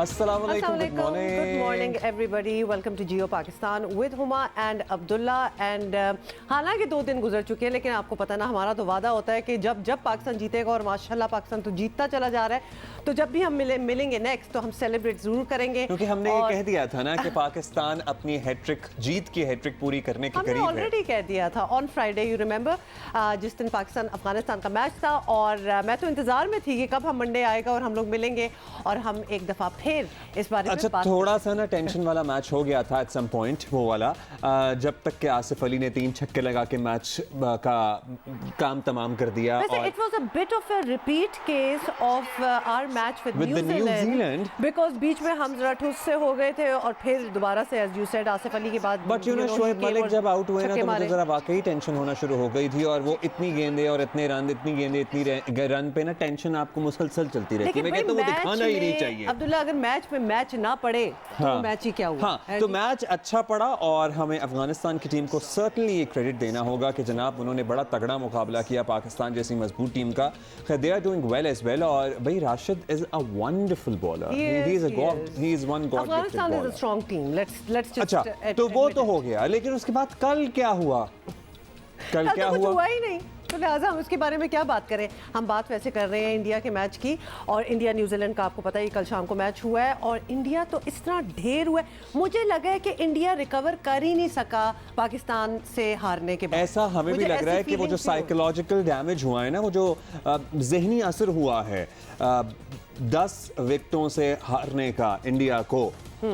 अस्सलाम वालेकुम, Good morning everybody. Welcome to Jio Pakistan with Huma and Abdullah and हालांकि 2 दिन गुजर चुके हैं, लेकिन आपको पता ना हमारा तो वादा होता है कि जब पाकिस्तान जीतेगा, और माशाल्लाह पाकिस्तान तो जीतता चला जा रहा है, तो जब भी हम मिलेंगे नेक्स्ट तो हम सेलिब्रेट जरूर करेंगे, क्योंकि हमने ये कह दिया था ना कि पाकिस्तान अपनी हैट्रिक जीत की हैट्रिक पूरी करने के करीब है। हमने ऑलरेडी कह दिया था ऑन फ्राइडे, यू रिमेंबर, जिस दिन पाकिस्तान अफगानिस्तान का मैच था, और मैं तो इंतजार में थी कि कब हम मंडे आएगा और हम लोग मिलेंगे और हम एक दफा फिर इस बारे में बात। थोड़ा सा ना टेंशन वाला मैच हो गया था एट सम पॉइंट, वो वाला जब तक कि आसिफ अली ने 3 छक्के लगा के मैच का काम तमाम कर दिया। और it was a bit of a repeat case of our match with New Zealand, because बीच में हम जरा ठुस से हो गए थे और फिर दोबारा से as you said Asif Ali के बाद but you know Shoaib Malik जब आउट हुए ना तो मुझे जरा वाकई टेंशन होना शुरू हो गई थी, और वो इतनी गेंदें और इतने रन, इतनी गेंदें इतनी रन पे ना टेंशन आपको मुसलसल चलती रहती है। मैं कहता हूं वो दिखाना ही नहीं चाहिए। अब्दुल्ला, अगर मैच में मैच ना पड़े तो मैच ही क्या हुआ। हाँ, तो मैच अच्छा पड़ा और हमें अफगानिस्तान की टीम को सर्टनली ये क्रेडिट देना होगा कि जनाब उन्होंने बड़ा तगड़ा मुकाबला किया पाकिस्तान जैसी मजबूत टीम का। They are doing well as well, और भाई Rashid is a wonderful bowler, he is a god, he is one god gifted bowler. Afghanistan is a strong team, let's just अच्छा, तो वो तो हो गया, लेकिन उसके बाद कल क्या हुआ? कल क्या हुआ ही नहीं, तो लिहाजा हम उसके बारे में क्या बात करें। हम बात वैसे कर रहे हैं इंडिया के मैच की, और इंडिया न्यूजीलैंड का आपको पता है कल शाम को मैच हुआ है, और इंडिया तो इस तरह ढेर हुआ है, मुझे लगा है कि इंडिया रिकवर कर ही नहीं सका पाकिस्तान से हारने के बाद। ऐसा हमें भी लग रहा है कि वो जो साइकोलॉजिकल डैमेज हुआ है ना, वो जो जहनी असर हुआ है 10 विकेटों से हारने का इंडिया को,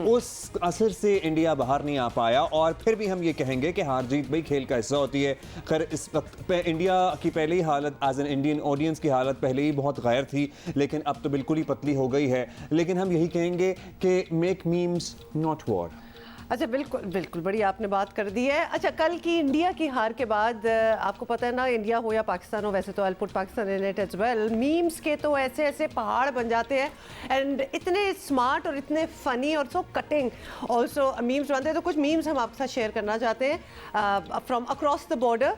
उस असर से इंडिया बाहर नहीं आ पाया। और फिर भी हम ये कहेंगे कि हार जीत भाई खेल का हिस्सा होती है। खैर इस वक्त पे इंडिया की पहले ही हालत एज एन इंडियन ऑडियंस की हालत पहले ही बहुत गैर थी, लेकिन अब तो बिल्कुल ही पतली हो गई है। लेकिन हम यही कहेंगे कि मेक मीम्स नॉट वॉर। अच्छा, बिल्कुल बड़ी आपने बात कर दी है। अच्छा, कल की इंडिया की हार के बाद आपको पता है ना, इंडिया हो या पाकिस्तान हो, वैसे तो I put Pakistan in it as well, memes के तो ऐसे ऐसे पहाड़ बन जाते हैं, एंड इतने स्मार्ट और इतने फनी और सो कटिंग ऑल्सो मीम्स बनते हैं। तो कुछ मीम्स हम आपके साथ शेयर करना चाहते हैं फ्रॉम अक्रॉस द बॉर्डर।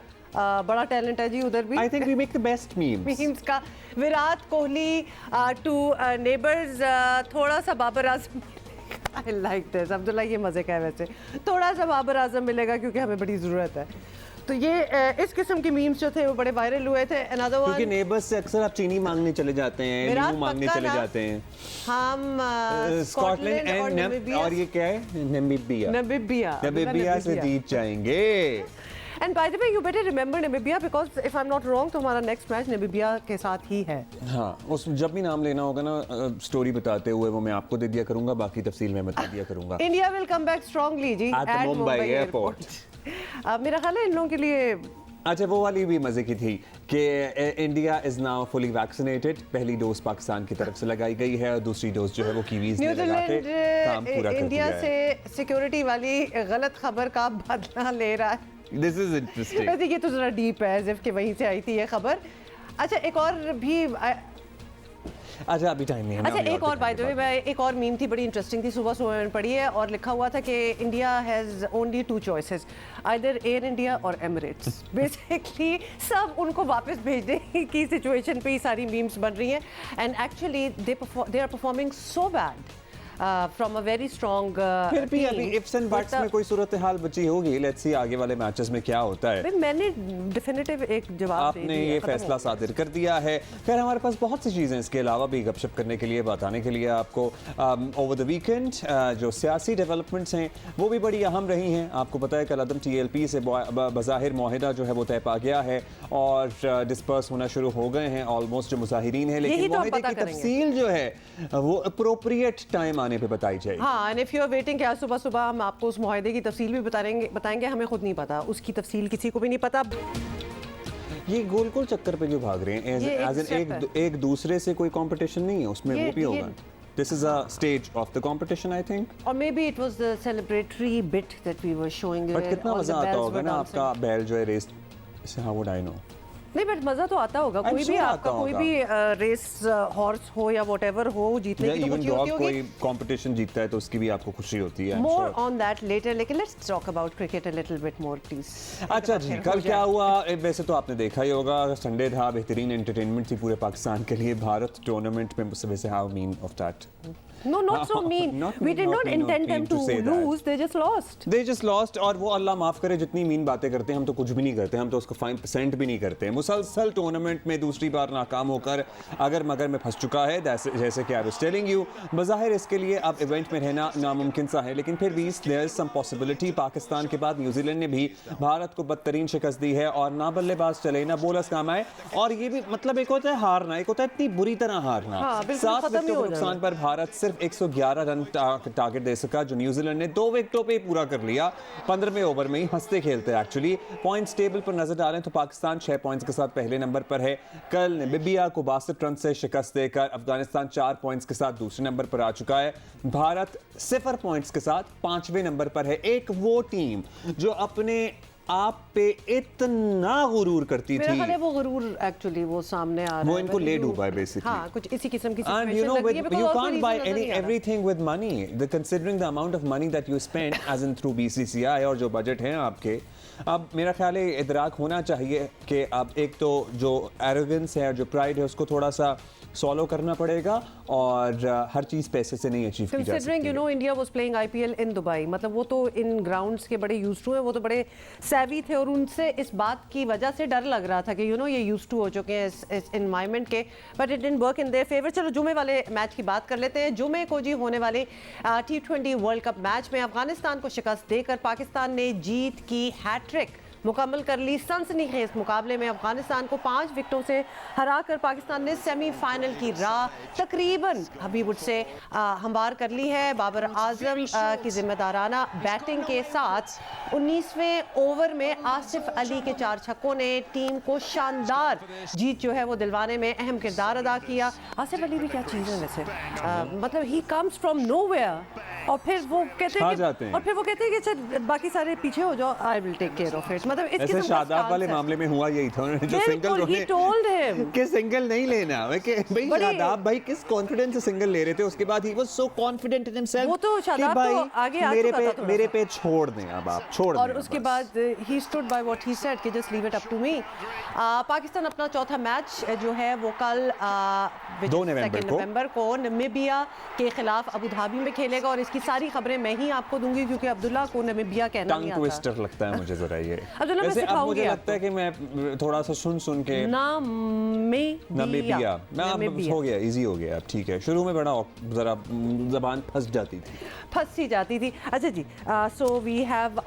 बड़ा टैलेंट है जी उधर भी। I think we make the best memes का। विराट कोहली टू नेबर्स, थोड़ा सा Babar Azam. I like this. Abdullah, ये मज़े का है वैसे, थोड़ा सा बाबर आजम मिलेगा क्योंकि हमें बड़ी ज़रूरत है। तो ये इस किस्म के मीम्स जो थे वो बड़े वायरल हुए थे। Another one, क्योंकि नेबर्स से अक्सर आप चीनी मांगने चले जाते हैं, नींबू मांगने चले जाते हैं। हम स्कॉटलैंड और ये क्या है, नमीबिया से जीत जाएंगे। And by the way, you better remember Namibia, because if I'm not wrong तो हमारा नेक्स्ट मैच नामीबिया के साथ ही है। हाँ, उस जब भी नाम लेना होगा ना स्टोरी बताते हुए वो मैं आपको दे दिया करूंगा, बाकी तफसील में बता दिया करूंगा। India will come back strongly जी एट मुंबई एयरपोर्ट। मेरा ख्याल है इन लोगों के लिए। अच्छा, वो वाली भी मजे की थी कि India is now fully vaccinated. पहली डोज पाकिस्तान की तरफ से लगाई गई है और दूसरी डोज जो है वो कीवीज ने लगा के काम पूरा कर दिया है। इंडिया से सिक्योरिटी वाली गलत खबर का बदला ले रहा है। This is interesting. वैसे ये तो जरा डीप है, एज़ इफ कि वहीं से आई थी ये खबर। अच्छा, एक और भी अच्छा, अभी टाइम नहीं है। अच्छा, एक और बाय द वे, एक और मीम थी, बड़ी इंटरेस्टिंग थी, सुबह मैंने पढ़ी है, और लिखा हुआ था कि India has only 2 choices, either air India और एमिरेट्स। बेसिकली सब उनको वापस भेजने की सिचुएशन पे ही सारी मीम्स बन रही हैं, and actually they are performing so bad from a very strong. फिर भी अभी इफ्स एंड बट्स में कोई सूरत हाल बची होगी। लेट्स सी आगे वाले मैचेस में क्या होता है। मैंने डेफिनेटिव एक जवाब दे दिया, आपने ये फैसला सादिर कर दिया है। खैर हमारे पास बहुत सी चीज़ें इसके अलावा भी गपशप करने के लिए, बताने के लिए आपको। ओवर द वीकेंड जो सियासी डेवलपमेंट्स हैं वो भी बड़ी अहम रही हैं। आपको पता है कल अदम TLP से बज़ाहिर मुआहिदा जो है वो तय पा गया है और डिस्पर्स होना शुरू हो गए हैं ऑलमोस्ट जो मुजाहिरीन हैं, लेकिन मुआहिदे की तफसील जो है वो अप्रोप्रिएट टाइम आने पे बताई जाएगी। हाँ, and if you are waiting कि आज सुबह हम आपको उस मुआहिदे की तफसील भी बताएंगे, हमें खुद नहीं पता, उसकी तफसील किसी को भी नहीं पता। ये गोल गोल चक्कर पे जो भाग रहे हैं, एक दूसरे से कोई कंपटीशन नहीं है उसमें, वो भी होगा। This is a stage of the competition, I think. Or maybe it was the celebratory bit that we were showing. But कितना मजा आता होगा ना आपका बैल जो है race. How would I know? नहीं बट मजा तो आता होगा, I'm कोई भी sure आपका आता कोई होगा। भी रेस हॉर्स हो या व्हाटएवर हो, जीतने की तो इवन खुशी डॉग होती होगी। कोई कंपटीशन जीतता है तो उसकी भी आपको खुशी होती है, I'm more sure। On that later, लेकिन let's talk about cricket a little bit more please. अच्छा जी, कल क्या हुआ वैसे तो आपने देखा ही होगा, संडे था, बेहतरीन एंटरटेनमेंट थी पूरे पाकिस्तान के लिए। भारत टूर्नामेंट में वैसे how mean of that, No, not so mean. Not We mean, did not not mean, not intend them mean to to say that. lose. They just lost. They just lost. और वो अल्लाह माफ करे जितनी mean बातें करते हैं, हम तो कुछ भी नहीं करते, हम तो उसको 5% भी नहीं करते। मुसलसल टूर्नामेंट में दूसरी बार नाकाम होकर अगर मगर में फंस चुका है, जैसे कि आई वाज टेलिंग यू। बज़ाहिर इसके लिए अब इवेंट में रहना नामुमकिन सा है, लेकिन फिर भी there is some possibility. Pakistan के बाद न्यूजीलैंड ने भी भारत को बदतरीन शिकस्त दी है और ना बल्लेबाज चले ना बोलर्स काम आए। और ये भी मतलब एक होता है हारना, एक होता है इतनी बुरी तरह हारना। हाँ, बिल्कुल 7 खत्म ही विकेटों हो के जाएगा। नुकसान पर भारत सिर्फ 111 रन टारगेट दे सका, जो न्यूजीलैंड ने 2 विकेटों पे ही पूरा कर लिया। 15वें ओवर में ही हंसते खेलते हैं एक्चुअली। पॉइंट्स टेबल पर नजर डालें तो पाकिस्तान 6 पॉइंट्स के साथ पहले नंबर पर है। कल नामीबिया को 62 रन से शिकस्त देकर अफगानिस्तान 4 पॉइंट्स के साथ दूसरे नंबर पर आ चुका है। भारत 0 पॉइंट्स के साथ 5वें नंबर पर है। एक वो टीम जो अपने आप पे इतना गुरूर करती मेरा थी, ख्याल है वो गुरूर एक्चुअली वो सामने आ रहा है, वो इनको ले When you- डूबा है basically। हाँ, कुछ इसी किस्म की And you situation know, लग रही है, because you also can't reason buy नजर नहीं आ रहा। everything with money. Considering the amount of money that you spend, as in through BCCI और जो बजट हैं आपके, अब मेरा ख्याल है इदराक होना चाहिए कि अब एक तो जो एरोगेंस है और जो प्राइड है उसको थोड़ा सा सॉलो करना पड़ेगा और हर चीज़ पैसे से नहीं अचीव की जा Considering सकती you know India was playing IPL in Dubai, मतलब वो तो इन ग्राउंड्स के बड़े यूज्ड टू हैं, वो तो बड़े savvy थे और उनसे इस बात की वजह से डर लग रहा था कि you know ये यूज्ड टू हो चुके हैं इस एनवायरनमेंट के, but it didn't work in their favour. चलो जुमे वाले मैच की बात कर लेते हैं। जुमे को जी होने वाले T20 वर्ल्ड कप मैच में अफगानिस्तान को शिकस्त देकर पाकिस्तान ने जीत की हैट्रिक मुकम्मल कर ली। सनसनीखेज मुकाबले में अफगानिस्तान को 5 विकेटों से हराकर पाकिस्तान ने सेमीफाइनल की राह तकरीबन हबीबुड से हमवार कर ली है। बाबर आजम की जिम्मेदाराना बैटिंग के साथ 19वें ओवर में आसिफ अली के 4 छक्कों ने टीम को शानदार जीत जो है वो दिलवाने में अहम किरदार अदा किया। आसिफ अली भी क्या चीज़ है वैसे, मतलब ही कम्स फ्रॉम नोवेयर और फिर वो कहते छा हैं जाते हैं। और फिर वो कहते हैं कि अच्छा बाकी सारे पीछे हो जाओ, I will take care of it. मतलब इस ऐसे किस्म का शादाब वाले stance है। मामले में हुआ यही था, उन्होंने जो बिल्कुल, he told him। सिंगल कि सिंगल नहीं लेना। भाई बड़ी- शादाब भाई किस कॉन्फिडेंस से सिंगल ले रहे थे, उसके बाद ही वो सो कॉन्फिडेंट इन हिमसेल्फ वो तो शादाब तो आगे आ मेरे चुका पे था थोड़ा मेरे सा। पे छोड़ दें, अब आप छोड़ दें। और अब उसके बस। बाद he stood by what he said कि just leave it up to me. Pakistan अपना चौथा मैच जो है वो कल 2 नवंबर को नामीबिया के खिलाफ अबू धाबी में खेलेगा और इसकी सारी खबरें मैं ही आपको दूंगी क्योंकि अब्दुल्ला को नामीबिया कहना टंग नहीं आता। ट्विस्टर लगता है मुझे जरा ये। अब्दुल्ला, मैं वैसे अब सिखाऊंगी मुझे आपको। लगता है कि मैं थोड़ा सा सुन के नामीबिया मैं अब हो गया, इजी हो गया अब, ठीक है। शुरू में बड़ा जरा जबान फंस जाती थी। फंसी जाती थी। अच्छा जी, so we have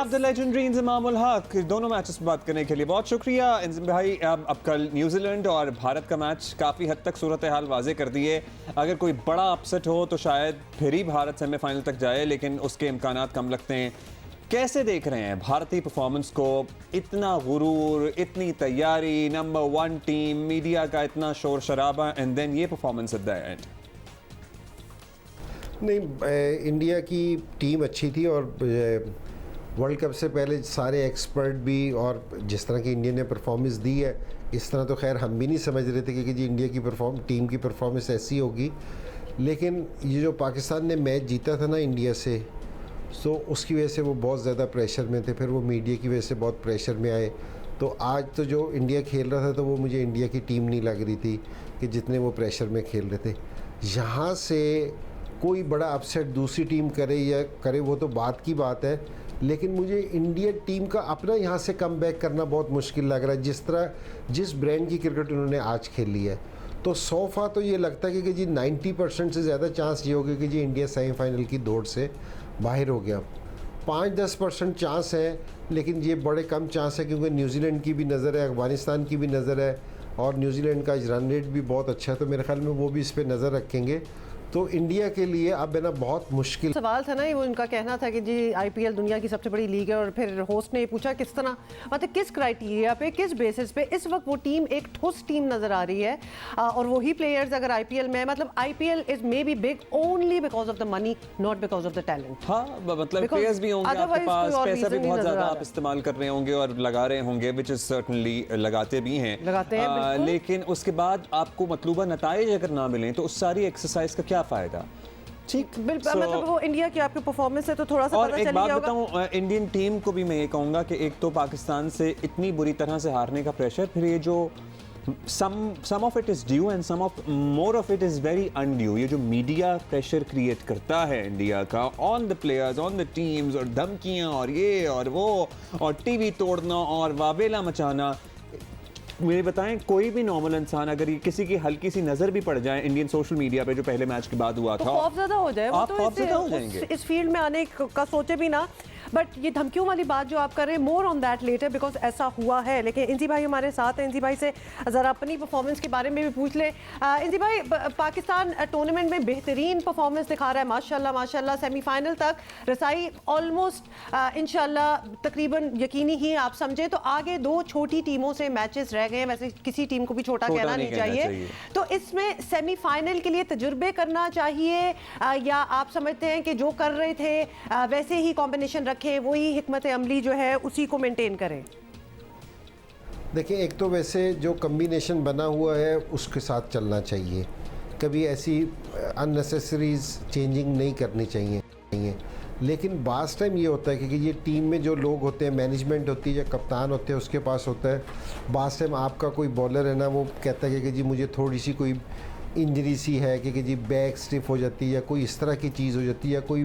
the legendary Inzamam ul Haq. दोनों मैचेस पर बात करने के लिए बहुत शुक्रिया इंज़म भाई। अब कल न्यूजीलैंड और भारत का मैच काफ़ी हद तक सूरत हाल वाजे कर दी है। अगर कोई बड़ा अपसेट हो तो शायद फिर ही भारत सेमीफाइनल तक जाए, लेकिन उसके इम्कानात कम लगते हैं। कैसे देख रहे हैं भारतीय परफॉर्मेंस को? इतना गुरूर, इतनी तैयारी, नंबर 1 टीम, मीडिया का इतना शोर शराबा एंड देन ये परफॉर्मेंस एट द एंड। नहीं, इंडिया की टीम अच्छी थी और वर्ल्ड कप से पहले सारे एक्सपर्ट भी, और जिस तरह की इंडिया ने परफॉर्मेंस दी है इस तरह तो खैर हम भी नहीं समझ रहे थे कि जी इंडिया की टीम की परफॉर्मेंस ऐसी होगी। लेकिन ये जो पाकिस्तान ने मैच जीता था ना इंडिया से, सो उसकी वजह से वो बहुत ज़्यादा प्रेशर में थे, फिर वो मीडिया की वजह से बहुत प्रेशर में आए। तो आज तो जो इंडिया खेल रहा था तो वो मुझे इंडिया की टीम नहीं लग रही थी कि जितने वो प्रेशर में खेल रहे थे। यहाँ से कोई बड़ा अपसेट दूसरी टीम करे या करे वो तो बात की बात है, लेकिन मुझे इंडिया टीम का अपना यहाँ से कम बैक करना बहुत मुश्किल लग रहा है। जिस ब्रांड की क्रिकेट उन्होंने आज खेली है, तो सोफा तो ये लगता है कि जी 90% से ज़्यादा चांस ये होगा कि जी इंडिया सेमीफाइनल की दौड़ से बाहर हो गया। 5-10% चांस है, लेकिन ये बड़े कम चांस है क्योंकि न्यूजीलैंड की भी नज़र है, अफगानिस्तान की भी नज़र है और न्यूजीलैंड का रन रेट भी बहुत अच्छा है, तो मेरे ख्याल में वो भी इस पर नज़र रखेंगे। तो इंडिया के लिए अब है ना बहुत मुश्किल सवाल था ना, वो इनका कहना था कि जी आईपीएल दुनिया की सबसे बड़ी लीग है, और फिर होस्ट ने ये पूछा किस तरह, मतलब किस क्राइटेरिया पे, किस बेसिस पे इस वक्त वो टीम एक ठोस टीम नजर आ रही है, और वही प्लेयर्स अगर आईपीएल में, मतलब IPL is may be big only because of the money, not because of the talent. हाँ, मतलब Because प्लेयर्स भी होंगे आपके otherwise पास, कोई और पैसा भी reason नहीं बहुत नजर ज्यादा आ आप रहा। इस्तेमाल कर रहे होंगे और लगा रहे होंगे, विच इज सर्टनली लगाते भी हैं। बिल्कुल। लेकिन उसके बाद आपको मतलूबा नताइज अगर ना मिलें तो उस सारी एक्सरसाइज का क्या फायदा? ठीक, बिल्कुल, मतलब वो इंडिया की आपकी परफॉर्मेंस है तो थोड़ा सा और पता एक चल बात गया होगा। बताऊं, इंडियन टीम को भी मैं ये कहूंगा कि एक तो पाकिस्तान से इतनी बुरी तरह से हारने का प्रेशर, फिर ये जो some of it is due and some of more of it is very undue। ये जो मीडिया प्रेशर क्रिएट करता है इंडिया का on the players, on the teams, और धमकियां और ये और वो और टीवी तोड़ना और वावेला मचाना। मुझे बताएं, कोई भी नॉर्मल इंसान अगर ये किसी की हल्की सी नजर भी पड़ जाए इंडियन सोशल मीडिया पे जो पहले मैच के बाद हुआ तो था, खौफजदा हो जाए वो, आप तो खौफजदा हो जाएंगे। इस फील्ड में आने का सोचे भी ना। बट ये धमकियों वाली बात जो आप कर रहे हैं, more on that later, because ऐसा हुआ है। लेकिन इंजी भाई हमारे साथ हैं, इंजी भाई से ज़रा अपनी परफॉर्मेंस के बारे में भी पूछ ले। इंजी भाई, पाकिस्तान टूर्नामेंट में बेहतरीन परफॉर्मेंस दिखा रहा है, माशाल्लाह माशाल्लाह, सेमीफाइनल तक रसाई ऑलमोस्ट इंशाल्लाह तकरीबन यकीनी ही आप समझे। तो आगे दो छोटी टीमों से मैचेस रह गए हैं, वैसे किसी टीम को भी छोटा कहना नहीं चाहिए। तो इसमें सेमीफाइनल के लिए तजुर्बे करना चाहिए, या आप समझते हैं कि जो कर रहे थे वैसे ही कॉम्बिनेशन रखें, वही हिकमत अमली जो है उसी को मेंटेन करें? देखिए, एक तो वैसे जो कम्बिनेशन बना हुआ है उसके साथ चलना चाहिए, कभी ऐसी अननेसेसरीज चेंजिंग नहीं करनी चाहिए। लेकिन बास टाइम ये होता है कि ये टीम में जो लोग होते हैं, मैनेजमेंट होती है या कप्तान होते हैं, उसके पास होता है, बास टाइम आपका कोई बॉलर है ना, वो कहता है कि जी मुझे थोड़ी सी कोई इंजरी सी है कि जी बैक स्टिफ हो जाती है या कोई इस तरह की चीज़ हो जाती है, या कोई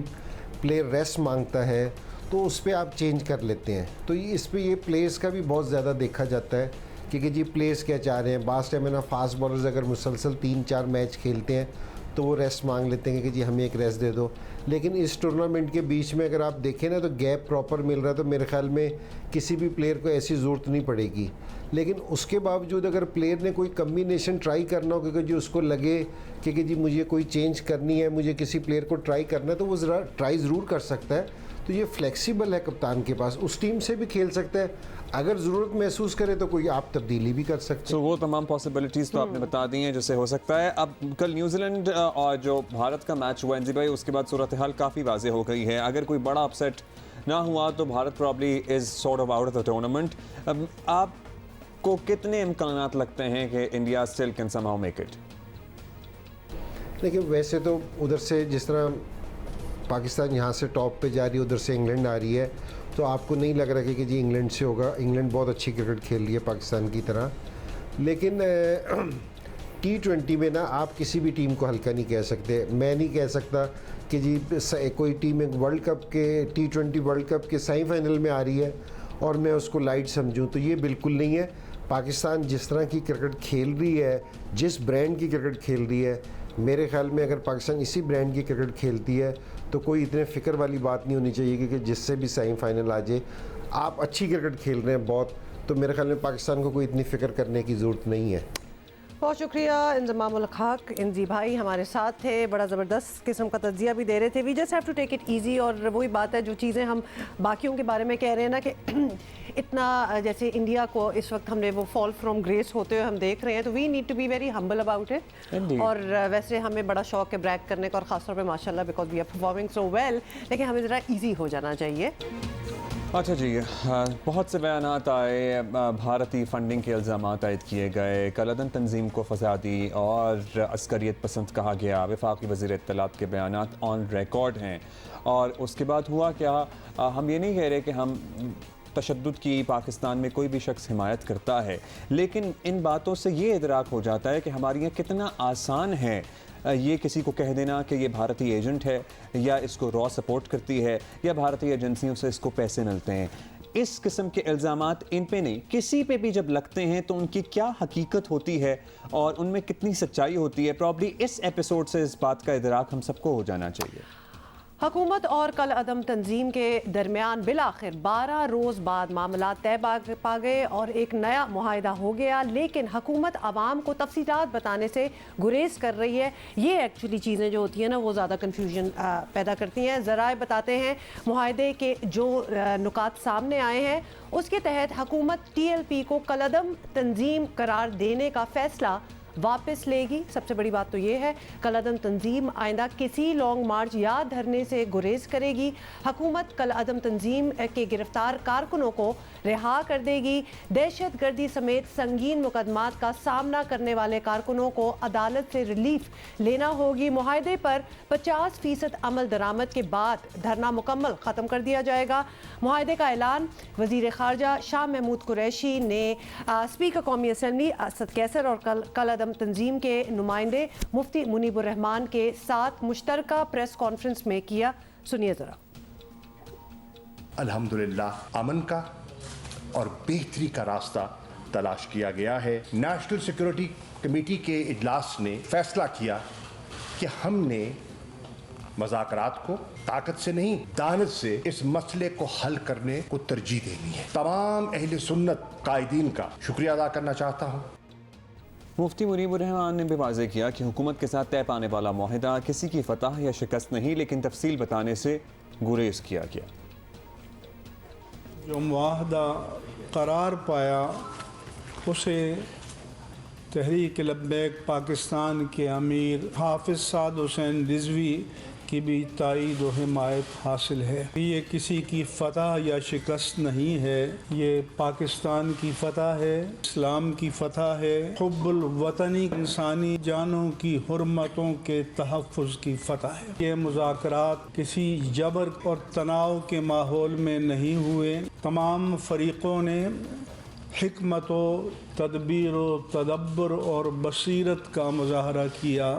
प्लेयर रेस्ट मांगता है, तो उस पर आप चेंज कर लेते हैं। तो इस पे ये प्लेयर्स का भी बहुत ज़्यादा देखा जाता है कि जी प्लेयर्स क्या चाह रहे हैं। बास टाइम है ना, फास्ट बॉलर्स अगर मुसलसल 3-4 मैच खेलते हैं तो वो रेस्ट मांग लेते हैं कि जी हमें एक रेस्ट दे दो। लेकिन इस टूर्नामेंट के बीच में अगर आप देखें ना, तो गैप प्रॉपर मिल रहा है, तो मेरे ख्याल में किसी भी प्लेयर को ऐसी ज़रूरत नहीं पड़ेगी। लेकिन उसके बावजूद अगर प्लेयर ने कोई कम्बिनेशन ट्राई करना हो, क्योंकि जो उसको लगे कि जी मुझे कोई चेंज करनी है, मुझे किसी प्लेयर को ट्राई करना है, तो वो ज़रा ट्राई ज़रूर कर सकता है। तो ये फ्लेक्सिबल है कप्तान के पास, उस टीम से भी खेल सकता है, अगर ज़रूरत महसूस करे तो कोई आप तब्दीली भी कर सकते हैं। वो तमाम पॉसिबिलिटीज़ तो आपने बता दी हैं जिससे हो सकता है। अब कल न्यूजीलैंड और जो भारत का मैच हुआ एनजी भाई, उसके बाद सूरत हाल काफ़ी वाज़ेह हो गई है। अगर कोई बड़ा अपसेट ना हुआ तो Bharat probably is sort of out of the tournament. अब आपको कितने इम्कानात लगते हैं कि India still can somehow make it? देखिए, वैसे तो उधर से जिस तरह पाकिस्तान यहाँ से टॉप पे जा रही है, उधर से इंग्लैंड आ रही है, तो आपको नहीं लग रहा कि जी इंग्लैंड से होगा। इंग्लैंड बहुत अच्छी क्रिकेट खेल रही है पाकिस्तान की तरह। लेकिन T20 में ना आप किसी भी टीम को हल्का नहीं कह सकते। मैं नहीं कह सकता कि जी कोई टीम एक वर्ल्ड कप के T20 वर्ल्ड कप के सेमीफाइनल में आ रही है और मैं उसको लाइट समझूं, तो ये बिल्कुल नहीं है। पाकिस्तान जिस तरह की क्रिकेट खेल रही है, जिस ब्रांड की क्रिकेट खेल रही है, मेरे ख्याल में अगर पाकिस्तान इसी ब्रांड की क्रिकेट खेलती है तो कोई इतने फ़िक्र वाली बात नहीं होनी चाहिए कि जिससे भी सेमीफाइनल आ जाए। आप अच्छी क्रिकेट खेल रहे हैं बहुत, तो मेरे ख्याल में पाकिस्तान को कोई इतनी फ़िक्र करने की ज़रूरत नहीं है। बहुत शुक्रिया इंजमाम उल हक। इंजी भाई हमारे साथ थे, बड़ा ज़बरदस्त किस्म का तज्जिया भी दे रहे थे। We just have to take it easy. और वही बात है, जो चीज़ें हम बाकियों के बारे में कह रहे हैं ना, कि इतना जैसे इंडिया को इस वक्त हमने वो फॉल फ्रॉम ग्रेस होते हुए हम देख रहे हैं, तो we need to be very humble about it. और वैसे हमें बड़ा शौक है ब्रैक करने का, और ख़ासतौर पे माशाल्लाह because we are performing so well, लेकिन हमें ज़रा ईजी हो जाना चाहिए। अच्छा जी, बहुत से बयानात आए, भारतीय फंडिंग के इल्ज़ाम आयद किए गए, कलदन तंजीम को फसादी और अस्करियत पसंद कहा गया। वफाकी वज़ीर इत्तलात के बयानात ऑन रिकॉर्ड हैं। और उसके बाद हुआ क्या, हम ये नहीं कह रहे कि हम तशद्दुद की पाकिस्तान में कोई भी शख्स हिमायत करता है, लेकिन इन बातों से ये इदराक हो जाता है कि हमारे यहाँ कितना आसान है ये किसी को कह देना कि ये भारतीय एजेंट है, या इसको रॉ सपोर्ट करती है, या भारतीय एजेंसियों से इसको पैसे मिलते हैं। इस किस्म के इल्ज़ामात इन पे नहीं, किसी पे भी जब लगते हैं तो उनकी क्या हकीकत होती है और उनमें कितनी सच्चाई होती है, प्रॉब्ली इस एपिसोड से इस बात का इदराक हम सबको हो जाना चाहिए। हुकूमत और कल अदम तंजीम के दरमियान बिलाखिर 12 रोज़ बाद मामला तय पा गए और एक नया मुआहिदा हो गया, लेकिन हुकूमत आवाम को तफसीलात बताने से गुरेज कर रही है। ये एक्चुअली चीज़ें जो होती हैं ना वो ज़्यादा कन्फ्यूजन पैदा करती हैं। ज़राए बताते हैं मुआहिदे के जो नुकात सामने आए हैं उसके तहत हुकूमत TLP को कलअदम तंजीम करार देने का फैसला वापस लेगी। सबसे बड़ी बात तो ये है कलअदम तंजीम आइंदा किसी लॉन्ग मार्च या धरने से गुरेज करेगी। हुकूमत कलअदम तंजीम के गिरफ्तार कारकुनों को रिहा कर देगी। दहशत गर्दी समेत संगीन मुकदमात का सामना करने वाले कारकुनों को अदालत से रिलीफ लेना होगी। मुआहिदे पर 50% अमल दरामद के बाद धरना मुकम्मल ख़त्म कर दिया जाएगा। मुआहिदे का ऐलान वज़ीर ख़ारजा शाह महमूद कुरैशी ने स्पीकर कौमी असम्बली असद कैसर और कलअदम तंजीम के नुमाइंदे मुफ्ती मुनीबुर रहमान के साथ मुश्तरका प्रेस कॉन्फ्रेंस में किया। सुनिए ज़रा। अल्हम्दुलिल्लाह अमन का और बेहतरी का रास्ता तलाश किया गया है। नेशनल सिक्योरिटी कमेटी के इजलास ने फैसला किया कि हमने मज़ाकरात को ताकत से नहीं दानत से इस मसले को हल करने को तरजीह देनी है। तमाम अहले सुन्नत कायदीन का शुक्रिया अदा करना चाहता हूँ। मुफ्ती मुनीबुर रहमान ने भी वाज़ेह किया कि हुकूमत के साथ तय पाने वाला मुआहिदा किसी की फतह या शिकस्त नहीं, लेकिन तफसील बताने से गुरेज किया गया। जो मुआहदा करार पाया उसे तहरीक लब्बैक पाकिस्तान के अमीर हाफिज़ साद हुसैन रिजवी की भी ताईद और हिमायत हासिल है। ये किसी की फतह या शिकस्त नहीं है, ये पाकिस्तान की फतह है, इस्लाम की फतह है, हुब्बुल वतनी इंसानी जानों की हुर्मतों के तहफ़्फ़ुज़ की फतह है। ये मुज़ाकरात किसी जबर और तनाव के माहौल में नहीं हुए। तमाम फ़रीक़ों ने हिकमत व तदबीर व तदब्बर और बसीरत का मुज़ाहरा किया।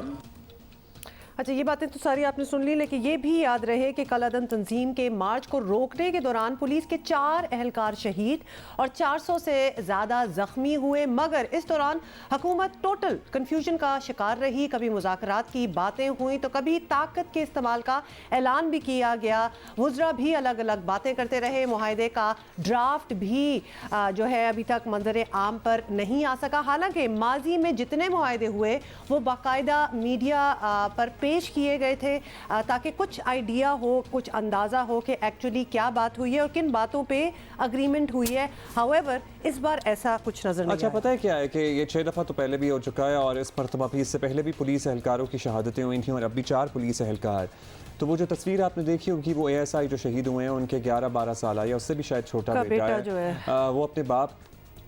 अच्छा, ये बातें तो सारी आपने सुन ली, लेकिन ये भी याद रहे कि कलअदम तंजीम के मार्च को रोकने के दौरान पुलिस के 4 एहलकार शहीद और 400 से ज़्यादा ज़ख्मी हुए। मगर इस दौरान हुकूमत टोटल कन्फ्यूजन का शिकार रही। कभी मुज़ाकरात की बातें हुई तो कभी ताकत के इस्तेमाल का ऐलान भी किया गया। वुज़रा भी अलग अलग बातें करते रहे। मुआहिदे का ड्राफ्ट भी जो है अभी तक मंजर आम पर नहीं आ सका। हालांकि माजी में जितने मुआहिदे हुए वो बाकायदा मीडिया पर पेश किए गए थे ताकि कुछ आइडिया हो, कुछ अंदाज़ा हो कि एक्चुअली क्या बात हुई है और किन बातों पे अग्रीमेंट हुई है। हाउएवर इस बार ऐसा कुछ नजर नहीं अच्छा, आया। पता है क्या है कि ये 6 दफ़ा तो पहले भी हो चुका है और इस मरतबा भी इससे पहले भी पुलिस एहलकारों की शहादतें हुई थी और अब भी 4 पुलिस एहलकार। तो वो जो तस्वीर आपने देखी होगी वो ASI जो शहीद हुए हैं उनके 11-12 साल या उससे भी शायद छोटा बेटा जो है वो अपने बाप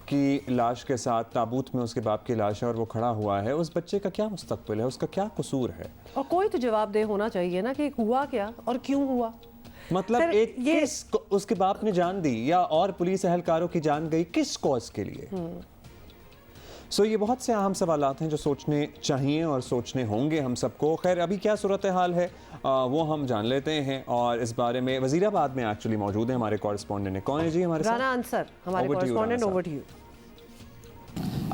की लाश के साथ ताबूत में उसके बाप की लाश है और वो खड़ा हुआ है। उस बच्चे का क्या मुस्तकबिल है, उसका क्या कसूर है? और कोई तो जवाबदेह होना चाहिए ना कि हुआ क्या और क्यों हुआ। मतलब एक किस उसके बाप ने जान दी या और पुलिस एहलकारों की जान गई, किस कॉज के लिए? सो ये बहुत से अहम सवालात हैं जो सोचने चाहिए और सोचने होंगे हम सबको। खैर अभी क्या सूरत हाल है वो हम जान लेते हैं और इस बारे में वजीराबाद में एक्चुअली मौजूद है हमारे कॉरेस्पॉन्डेंट। कौन है जी हमारे साथ? राना अंसर हमारे कॉरेस्पॉन्डेंट। Over to you.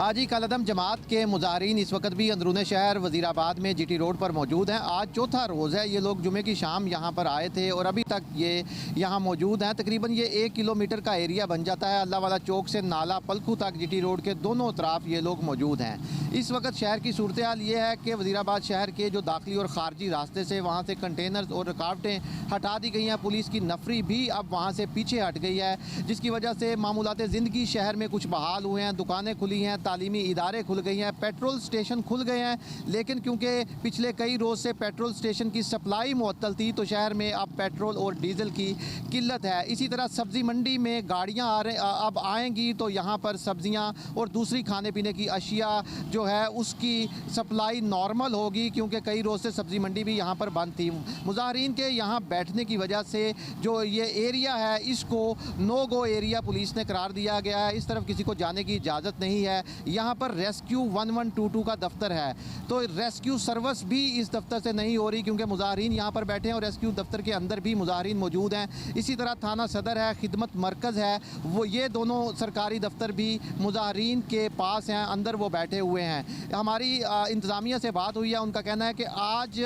आज ही कलअदम जमात के मुजाहिरीन इस वक्त भी अंदरूनी शहर वजीराबाद में GT रोड पर मौजूद हैं। आज चौथा रोज़ है। ये लोग जुमे की शाम यहाँ पर आए थे और अभी तक ये यहाँ मौजूद हैं। तकरीबन ये 1 किलोमीटर का एरिया बन जाता है। अल्लाह वाला चौक से नाला पलखू तक GT रोड के दोनों तरफ ये लोग मौजूद हैं। इस वक्त शहर की सूरत हाल ये है कि वजीराबाद शहर के जो दाखिली और ख़ारजी रास्ते से वहाँ से कंटेनर और रुकावटें हटा दी गई हैं। पुलिस की नफरी भी अब वहाँ से पीछे हट गई है, जिसकी वजह से मामूलात ज़िंदगी शहर में कुछ बहाल हुए हैं। दुकानें खुली हैं, तालीमी इदारे खुल गई हैं, पेट्रोल स्टेशन खुल गए हैं। लेकिन क्योंकि पिछले कई रोज़ से पेट्रोल स्टेशन की सप्लाई मुअत्तल थी तो शहर में अब पेट्रोल और डीजल की किल्लत है। इसी तरह सब्ज़ी मंडी में गाड़ियाँ अब आएंगी तो यहाँ पर सब्ज़ियाँ और दूसरी खाने पीने की अशिया जो है उसकी सप्लाई नॉर्मल होगी, क्योंकि कई रोज़ से सब्ज़ी मंडी भी यहाँ पर बंद थी। मुजाहिरीन के यहाँ बैठने की वजह से जो ये एरिया है इसको नो गो एरिया पुलिस ने करार दिया गया है। इस तरफ किसी को जाने की इजाज़त नहीं है। यहाँ पर रेस्क्यू 1122 का दफ्तर है। तो रेस्क्यू सर्विस भी इस दफ्तर से नहीं हो रही क्योंकि मुजाहरीन यहाँ पर बैठे हैं और रेस्क्यू दफ्तर के अंदर भी मुजाहरीन मौजूद हैं। इसी तरह थाना सदर है, खिदमत मरकज़ है, वो ये दोनों सरकारी दफ्तर भी मुजाहरीन के पास हैं, अंदर वो बैठे हुए हैं। हमारी इंतज़ामिया से बात हुई है, उनका कहना है कि आज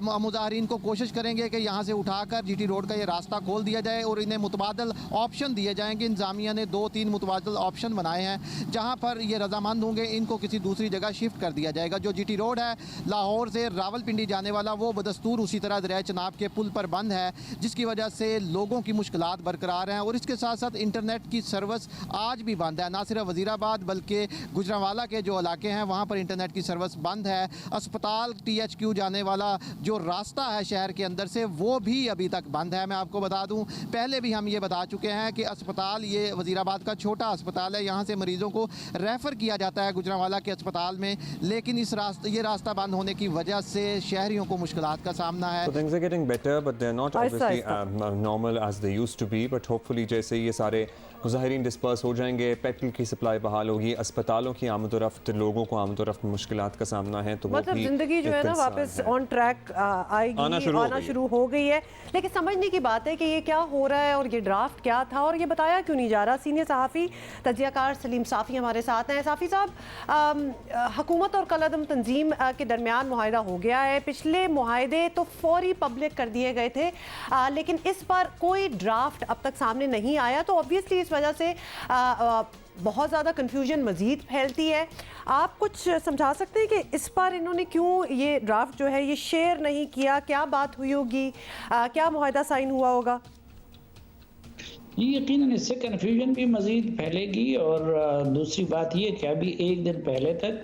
मुजाहरीन को कोशिश करेंगे कि यहाँ से उठाकर जीटी रोड का ये रास्ता खोल दिया जाए और इन्हें मुतबादल ऑप्शन दिए जाएंगे। इंतज़ामिया ने 2-3 मुतबादल ऑप्शन बनाए हैं जहाँ पर ये रजामंद होंगे इनको किसी दूसरी जगह शिफ्ट कर दिया जाएगा। जो जीटी रोड है लाहौर से रावलपिंडी जाने वाला, वो बदस्तूर उसी तरह दरिया चनाब के पुल पर बंद है, जिसकी वजह से लोगों की मुश्किलात बरकरार हैं। और इसके साथ साथ इंटरनेट की सर्विस आज भी बंद है, ना सिर्फ वज़ीराबाद बल्कि गुजरांवाला के जो इलाके हैं वहाँ पर इंटरनेट की सर्विस बंद है। अस्पताल THQ जाने वाला जो रास्ता है शहर के अंदर से, वो भी अभी तक बंद है। मैं आपको बता दूं, पहले भी हम ये बता चुके हैं कि अस्पताल ये वज़ीराबाद का छोटा अस्पताल है, यहाँ से मरीज़ों को रेफ़र किया जाता है गुजरांवाला के अस्पताल में, लेकिन ये रास्ता बंद होने की वजह से शहरियों को मुश्किलात का सामना है। So things are getting better, but they're not obviously normal as they used to be. But hopefully जैसे ये सारे मुजाहिरीन डिस्पर्स हो जाएंगे, पेट्रोल की सप्लाई बहाल होगी, अस्पतालों की आमदोरफ्त, लोगों को आमदोरफ्त मुश्किलात का सामना है, तो मतलब ज़िंदगी जो है ना वापस ऑन ट्रैक आएगी, आना शुरू हो गई है। लेकिन समझने की बात है कि ये क्या हो रहा है और ये ड्राफ्ट क्या था और ये बताया क्यों नहीं जा रहा। सीनियर सहाफ़ी तजियाकार सलीम साफ़ी हमारे साथ हैं। साफ़ी साहब, हुकूमत और कलअदम तंजीम के दरमियान मुआहदा हो गया है। पिछले मुआहदे तो फौरी पब्लिक कर दिए गए थे, लेकिन इस पर कोई ड्राफ्ट अब तक सामने नहीं आया, तो ऑब्वियसली इस वजह से बहुत ज़्यादा कन्फ्यूजन मज़ीद फैलती है। आप कुछ समझा सकते हैं कि इस पर इन्होंने क्यों ये ड्राफ्ट जो है ये शेयर नहीं किया? क्या बात हुई होगी, क्या मुआहदा साइन हुआ होगा? जी यकीनन इससे कन्फ्यूजन भी मज़ीद फैलेगी। और दूसरी बात ये कि अभी एक दिन पहले तक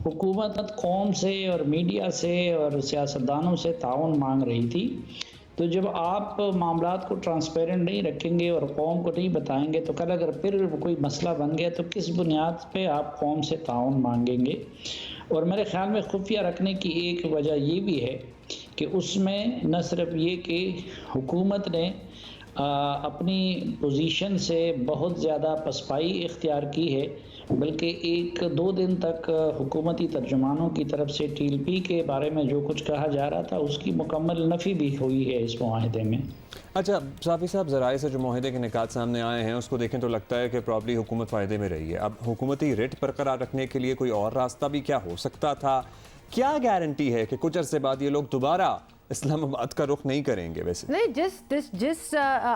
हुकूमत कौम से और मीडिया से और सियासतदानों से ताउन मांग रही थी। तो जब आप मामलात को ट्रांसपेरेंट नहीं रखेंगे और कौम को नहीं बताएंगे, तो कल अगर फिर कोई मसला बन गया तो किस बुनियाद पे आप कौम से ताउन मांगेंगे। और मेरे ख्याल में खुफिया रखने की एक वजह ये भी है कि उसमें न सिर्फ ये कि हुकूमत ने अपनी पोजीशन से बहुत ज़्यादा पसपाई इख्तियार की है, बल्कि 1-2 दिन तक हुकूमती तर्जुमानों की तरफ से TLP के बारे में जो कुछ कहा जा रहा था उसकी मुकम्मल नफ़ी भी हुई है इस मुआहदे में। अच्छा साफ़ी साहब, ज़राए से जो मुआहदे के निकात सामने आए हैं उसको देखें तो लगता है कि प्रॉब्ली हुकूमत फ़ायदे में रही है। अब हुकूमती रेट बरकरार रखने के लिए कोई और रास्ता भी क्या हो सकता था? क्या गारंटी है कि कुछ अरसे बाद ये लोग दोबारा इस्लामाबाद का रुख नहीं करेंगे? वैसे नहीं,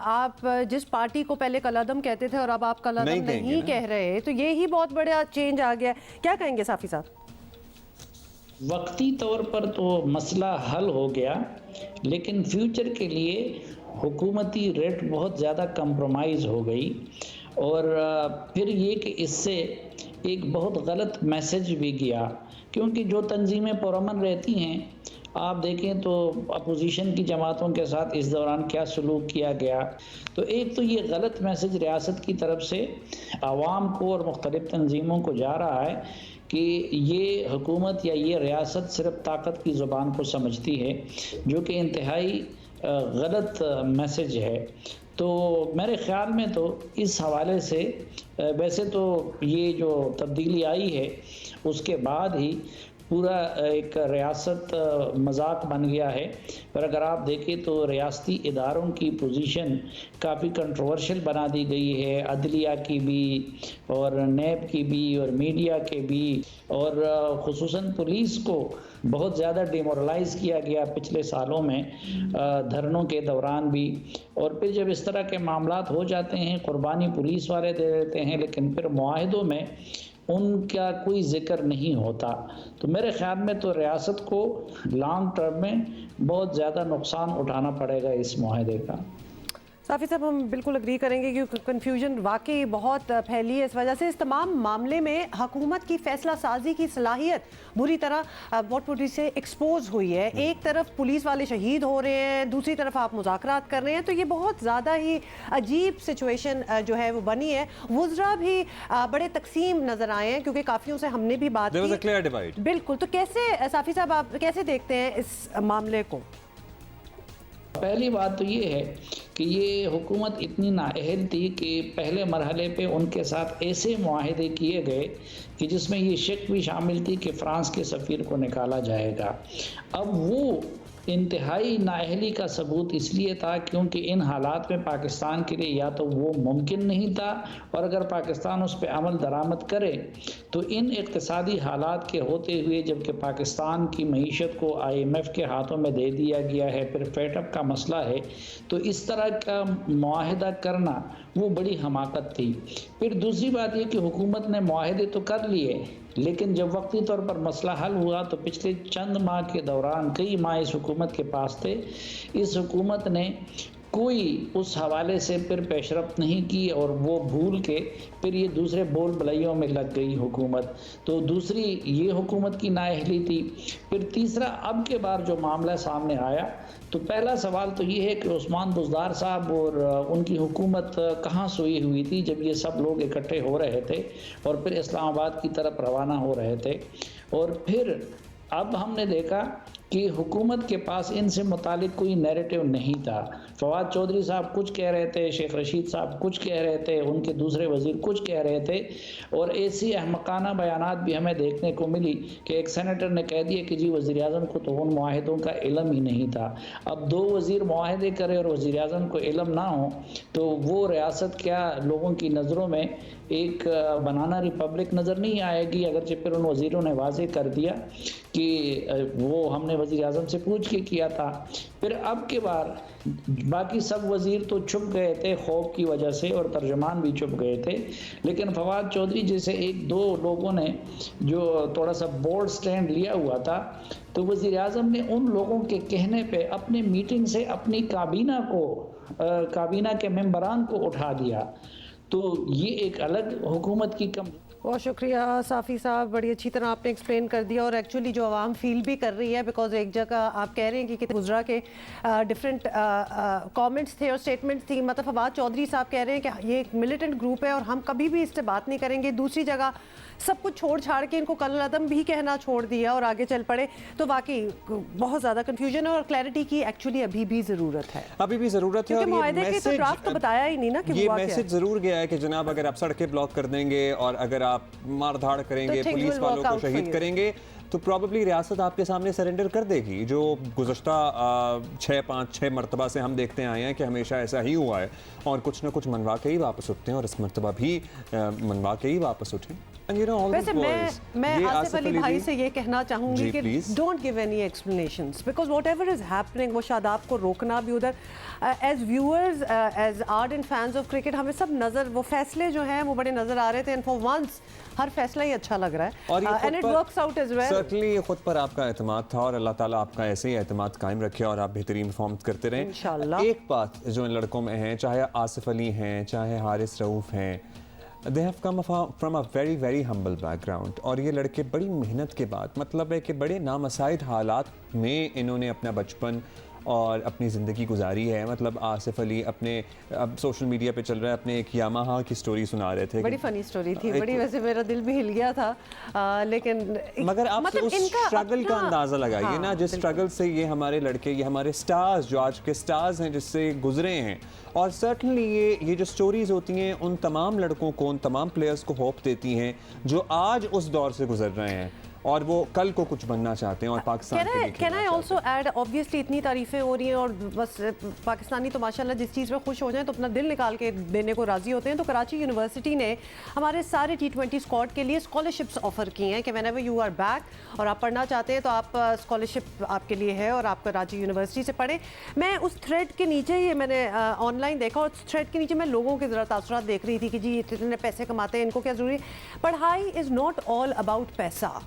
आप जिस पार्टी को पहले कलअदम कहते थे और अब आप कलअदम नहीं कह रहे, तो ये ही बहुत बड़ा चेंज आ गया। क्या कहेंगे साफ़ी साहब? वक्ती तौर पर तो मसला हल हो गया, लेकिन फ्यूचर के लिए हुकूमती रेट बहुत ज़्यादा कंप्रोमाइज़ हो गई। और फिर ये कि इससे एक बहुत गलत मैसेज भी गया, क्योंकि जो तंजीमें पुरअमन रहती हैं, आप देखें तो अपोजिशन की जमातों के साथ इस दौरान क्या सलूक किया गया। तो एक तो ये गलत मैसेज रियासत की तरफ से आवाम को और मुख्तलिफ तंजीमों को जा रहा है कि ये हुकूमत या ये रियासत सिर्फ ताकत की ज़ुबान को समझती है, जो कि इंतहाई गलत मैसेज है। तो मेरे ख्याल में तो इस हवाले से वैसे तो ये जो तब्दीली आई है उसके बाद ही पूरा एक रियासत मजाक बन गया है। पर अगर आप देखें तो रियासती इदारों की पोजीशन काफ़ी कंट्रोवर्शियल बना दी गई है, अदलिया की भी और नैब की भी और मीडिया के भी, और खुसूसन पुलिस को बहुत ज़्यादा डिमोरलाइज़ किया गया पिछले सालों में धरनों के दौरान भी। और फिर जब इस तरह के मामलात हो जाते हैं, कुर्बानी पुलिस वाले दे देते हैं, लेकिन फिर मुआहिदों में उनका कोई जिक्र नहीं होता। तो मेरे ख्याल में तो रियासत को लॉन्ग टर्म में बहुत ज़्यादा नुकसान उठाना पड़ेगा इस मुआहदे का। साफ़ी साहब, हम बिल्कुल अग्री करेंगे कि कन्फ्यूजन वाकई बहुत फैली है। इस वजह से इस तमाम मामले में हुकूमत की फ़ैसला साजी की सलाहियत बुरी तरह बहुत से एक्सपोज हुई है। एक तरफ पुलिस वाले शहीद हो रहे हैं, दूसरी तरफ आप मुज़ाकरात कर रहे हैं, तो ये बहुत ज़्यादा ही अजीब सिचुएशन जो है वो बनी है। वुज़रा भी बड़े तकसीम नज़र आए हैं, क्योंकि काफ़ियों से हमने भी बात की। बिल्कुल, तो कैसे साफ़ी साहब आप कैसे देखते हैं इस मामले को? पहली बात तो ये है कि ये हुकूमत इतनी नाअहल थी कि पहले मरहले पे उनके साथ ऐसे मुआहदे किए गए कि जिसमें ये शक भी शामिल थी कि फ़्रांस के सफ़ीर को निकाला जाएगा। अब वो इंतहाई नाअहली का सबूत इसलिए था क्योंकि इन हालात में पाकिस्तान के लिए या तो वो मुमकिन नहीं था, और अगर पाकिस्तान उस पर अमल दरामद करे तो इन इक़्तिसादी हालात के होते हुए, जबकि पाकिस्तान की मईशत को IMF के हाथों में दे दिया गया है, फिर फेटअप का मसला है, तो इस तरह का मुआहदा करना वो बड़ी हमाकत थी। फिर दूसरी बात ये कि हुकूमत ने मुआहदे तो कर लिए, लेकिन जब वक्ती तौर पर मसला हल हुआ तो पिछले चंद माह के दौरान कई माह इस हुकूमत के पास थे। इस हुकूमत ने कोई उस हवाले से फिर पेशरफ्त नहीं की और वो भूल के फिर ये दूसरे बोल बलैयों में लग गई हुकूमत। तो दूसरी ये हुकूमत की नाअहली थी। फिर तीसरा, अब के बार जो मामला सामने आया तो पहला सवाल तो ये है कि उस्मान बुज़दार साहब और उनकी हुकूमत कहाँ सोई हुई थी जब ये सब लोग इकट्ठे हो रहे थे और फिर इस्लामाबाद की तरफ रवाना हो रहे थे। और फिर अब हमने देखा कि हुकूमत के पास इनसे मुतालिक कोई नैरेटिव नहीं था। फवाद चौधरी साहब कुछ कह रहे थे, शेख रशीद साहब कुछ कह रहे थे, उनके दूसरे वज़ीर कुछ कह रहे थे, और ऐसी अहमकाना बयानात भी हमें देखने को मिली कि एक सेनेटर ने कह दिया कि जी वज़ीर आज़म को तो उन मुआहिदों का इल्म ही नहीं था। अब दो वज़ीर मुआहिदे करें और वज़ीर आज़म को इल्म ना हो तो वो रियासत क्या लोगों की नज़रों में एक बनाना रिपब्लिक नज़र नहीं आएगी। अगरचे फिर उन वज़ीरों ने वाज़ेह कर दिया कि वो हमने वज़ीर आज़म से पूछ के किया था। फिर अब के बार बाकी सब वज़ीर तो छुप गए थे खौफ की वजह से, और तर्जुमान भी छुप गए थे, लेकिन फवाद चौधरी जैसे एक दो लोगों ने जो थोड़ा सा बोल्ड स्टैंड लिया हुआ था, तो वज़ीर आज़म ने उन लोगों के कहने पे अपने मीटिंग से अपनी काबीना के मेंबरान को उठा दिया। तो ये एक अलग हुकूमत की कम। बहुत शुक्रिया साफ़ी साहब, बड़ी अच्छी तरह आपने एक्सप्लेन कर दिया। और एक्चुअली जो आवाम फील भी कर रही है, बिकॉज एक जगह आप कह रहे हैं कि गुजरा के डिफरेंट कमेंट्स थे और स्टेटमेंट्स थी। मतलब फवाद चौधरी साहब कह रहे हैं कि ये एक मिलिटेंट ग्रुप है और हम कभी भी इससे बात नहीं करेंगे। दूसरी जगह सब कुछ छोड़ छाड़ के इनको कल अदम भी कहना छोड़ दिया और आगे चल पड़े। तो वाकई बहुत ज़्यादा कन्फ्यूजन है और क्लैरिटी की एक्चुअली अभी भी ज़रूरत है, अभी भी ज़रूरत है। क्योंकि मुआहदे के तो ड्राफ्ट तो बताया ही नहीं ना कि ये मैसेज ज़रूर गया है कि जनाब अगर आप सड़कें ब्लॉक कर देंगे और अगर आप मारधाड़ करेंगे, तो पुलिस वालों को शहीद करेंगे, तो प्रॉब्ली रियासत आपके सामने सरेंडर कर देगी। जो गुज़श्ता 5-6 मरतबा से हम देखते आए हैं कि हमेशा ऐसा ही हुआ है, और कुछ ना कुछ मनवा के ही वापस उठते हैं, और इस मरतबा भी मनवा के ही वापस उठे। वैसे मैं आसिफ अली भाई से ये कहना चाहूंगी कि don't give any explanations, because whatever is happening वो शादाब को रोकना भी उधर as viewers as ardent fans of cricket हमें सब नजर वो फैसले जो हैं वो बड़े नजर आ रहे थे, एंड फॉर वंस हर फैसला ही अच्छा लग रहा है and it works out as well. Certainly खुद पर आपका एतमाद था और अल्लाह ताला आपका ऐसे ही एतमाद कायम रखे और आप बेहतरीन परफॉर्म करते रहें इंशाल्लाह। एक बात जो इन लड़कों में है, चाहे आसिफ अली हैं चाहे हारिस रऊफ हैं, they have come from a very very humble background, और ये लड़के बड़ी मेहनत के बाद, मतलब है कि बड़े नामसाइद हालात में इन्होंने अपना बचपन और अपनी ज़िंदगी गुजारी है। मतलब आसिफ अली अपने अब सोशल मीडिया पे चल रहा है, अपने एक यामाहा की स्टोरी सुना रहे थे, बड़ी फनी स्टोरी थी, बड़ी वैसे मेरा दिल भी हिल गया था, लेकिन मगर आप मतलब उस स्ट्रगल का अंदाज़ा लगाइए ना, जिस स्ट्रगल से ये हमारे लड़के, ये हमारे स्टार्स जो आज के स्टार्स हैं जिससे गुजरे हैं, और सर्टनली ये जो स्टोरीज होती हैं उन तमाम लड़कों को, उन तमाम प्लेयर्स को होप देती हैं जो आज उस दौर से गुजर रहे हैं और वो कल को कुछ बनना चाहते हैं और पाकिस्तान के लिए। Can I also add, obviously इतनी तारीफें हो रही हैं और बस पाकिस्तानी तो माशाल्लाह जिस चीज़ में खुश हो जाएं तो अपना दिल निकाल के देने को राजी होते हैं। तो कराची यूनिवर्सिटी ने हमारे सारे T20 स्क्वाड के लिए स्कॉलरशिप्स ऑफर की हैं कि व्हेनेवर यू आर बैक और आप पढ़ना चाहते हैं तो आप स्कॉलरशिप आपके लिए है और आप कराची यूनिवर्सिटी से पढ़ें। मैं उस थ्रेड के नीचे, ये मैंने ऑनलाइन देखा और उस थ्रेड के नीचे मैं लोगों के ज़रा तासुरात देख रही थी कि जी इतने पैसे कमाते हैं, इनको क्या ज़रूरी। पढ़ाई इज़ नॉट ऑल अबाउट पैसा,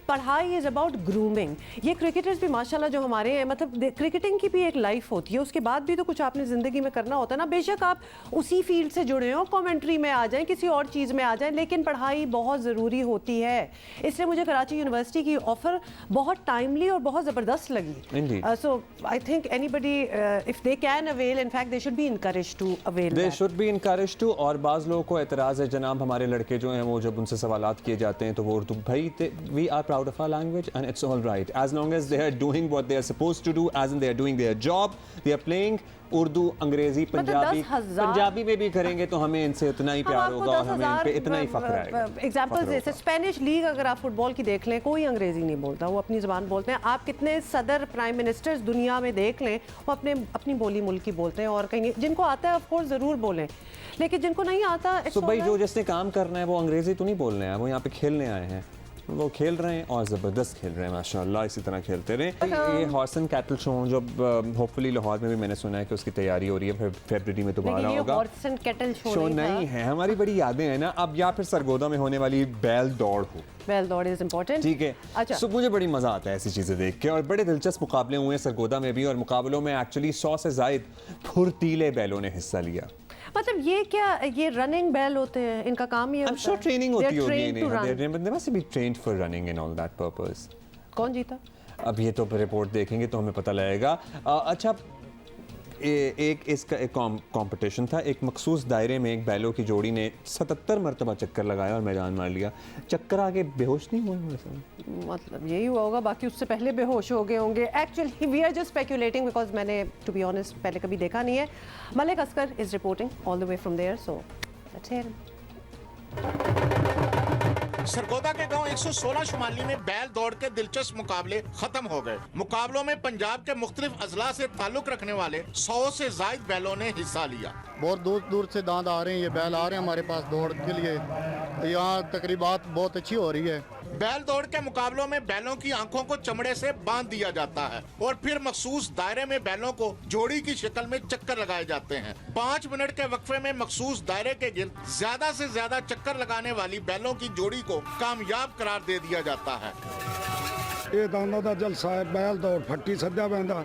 पढ़ाई इज़ अबाउट ग्रूमिंग। ये क्रिकेटर्स भी माशाल्लाह जो हमारे हैं, मतलब क्रिकेटिंग की भी एक लाइफ होती है, उसके बाद भी तो कुछ आपने ज़िंदगी में करना होता है ना। बेशक आप उसी फील्ड से जुड़े हो, कमेंट्री में आ जाएं, किसी और चीज़ में आ जाएं, लेकिन पढ़ाई बहुत ज़रूरी होती है। इसलिए मुझे कराची यूनिवर्सिटी की ऑफ़र बहुत टाइमली और बहुत ज़बरदस्त लगी। So I think anybody if they can avail, in fact they should be encourage to avail, they should be encourage to. और बाज़ लोगों को एतराज़ है जनाब, हमारे लड़के जो हैं वो जब उनसे सवालात किए जाते हैं तो वो उर्दू, भाई we are proud of our language and it's all right as long as they are doing what they are supposed to do, as in they are doing their job, they are playing Urdu, अंग्रेजी, पंजाबी, 10,000 पंजाबी में भी करेंगे तो हमें इनसे उतना ही प्यार होगा और हमें इन पे इतना ही फख्र आएगा। एग्जाम्पल जैसे स्पेनिश लीग अगर आप फुटबॉल की देख लें, कोई अंग्रेजी नहीं बोलता, वो अपनी ज़बान बोलते हैं। आप कितने सदर प्राइम मिनिस्टर्स दुनिया में देख लें, वो अपनी बोली मुल्क की बोलते हैं, और कहीं जिनको आता है ऑफ कोर्स ज़रूर बोलें, लेकिन जिनको नहीं आता तो भाई जो जिसने काम करना है वो अंग्रेजी तो नहीं बोलना है, वो यहाँ पे खेलने आए हैं, वो खेल रहे हैं और ज़बरदस्त खेल रहे हैं माशाल्लाह, इसी तरह खेलते रहे। ये हॉर्स एंड कैटल शो जो होपफुली लाहौर में भी मैंने सुना है कि उसकी तैयारी हो रही है, फरवरी में दोबारा होगा। हॉर्स एंड कैटल शो नहीं है, हमारी बड़ी यादें हैं ना अब, या फिर सरगोदा में होने वाली बैल दौड़ हो, बैल दौड़ इज इम्पोर्टेंट, ठीक है। अच्छा, so, मुझे बड़ी मज़ा आता है ऐसी चीज़ें देख के, और बड़े दिलचस्प मुकाबले हुए हैं सरगोदा में भी, और मुकाबलों में एक्चुअली 100 से ज़ायद फुर्तीले बैलों ने हिस्सा लिया। मतलब ये क्या, ये रनिंग बैल होते हैं, इनका काम ये I'm होता sure है? training होती They're होगी trained to इन्हें, run. they must be trained for running and all that purpose। कौन जीता? अब ये तो रिपोर्ट देखेंगे तो हमें पता लगेगा। अच्छा, एक इसका एक कंपटीशन था, एक मखसूस दायरे में एक बैलों की जोड़ी ने 77 मरतबा चक्कर लगाया और मैदान मार लिया। चक्कर आके बेहोश नहीं हुए, मतलब यही हुआ होगा, बाकी उससे पहले बेहोश हो गए होंगे। Actually we are just speculating because मैंने टू बी ऑनेस्ट पहले कभी देखा नहीं है। Malik Asghar is reporting all the way from there, so let's hear him. Sargodha के गांव 116 शुमाली में बैल दौड़ के दिलचस्प मुकाबले खत्म हो गए। मुकाबलों में पंजाब के मुख्तलिफ अजला से ताल्लुक रखने वाले 100 से जायद बैलों ने हिस्सा लिया। बहुत दूर दूर से दांत आ रहे हैं, ये बैल आ रहे हैं हमारे पास दौड़ के लिए। यहाँ तकरीबात बहुत अच्छी हो रही है। बैल दौड़ के मुकाबलों में बैलों की आंखों को चमड़े से बांध दिया जाता है और फिर मखसूस दायरे में बैलों को जोड़ी की शक्ल में चक्कर लगाए जाते हैं। 5 मिनट के वक्फे में मखसूस दायरे के गिर्द ज्यादा से ज्यादा चक्कर लगाने वाली बैलों की जोड़ी को कामयाब करार दे दिया जाता है। ये दांदा दा जलसा है, बैल दौड़ फट्टी सद्या पैंदा,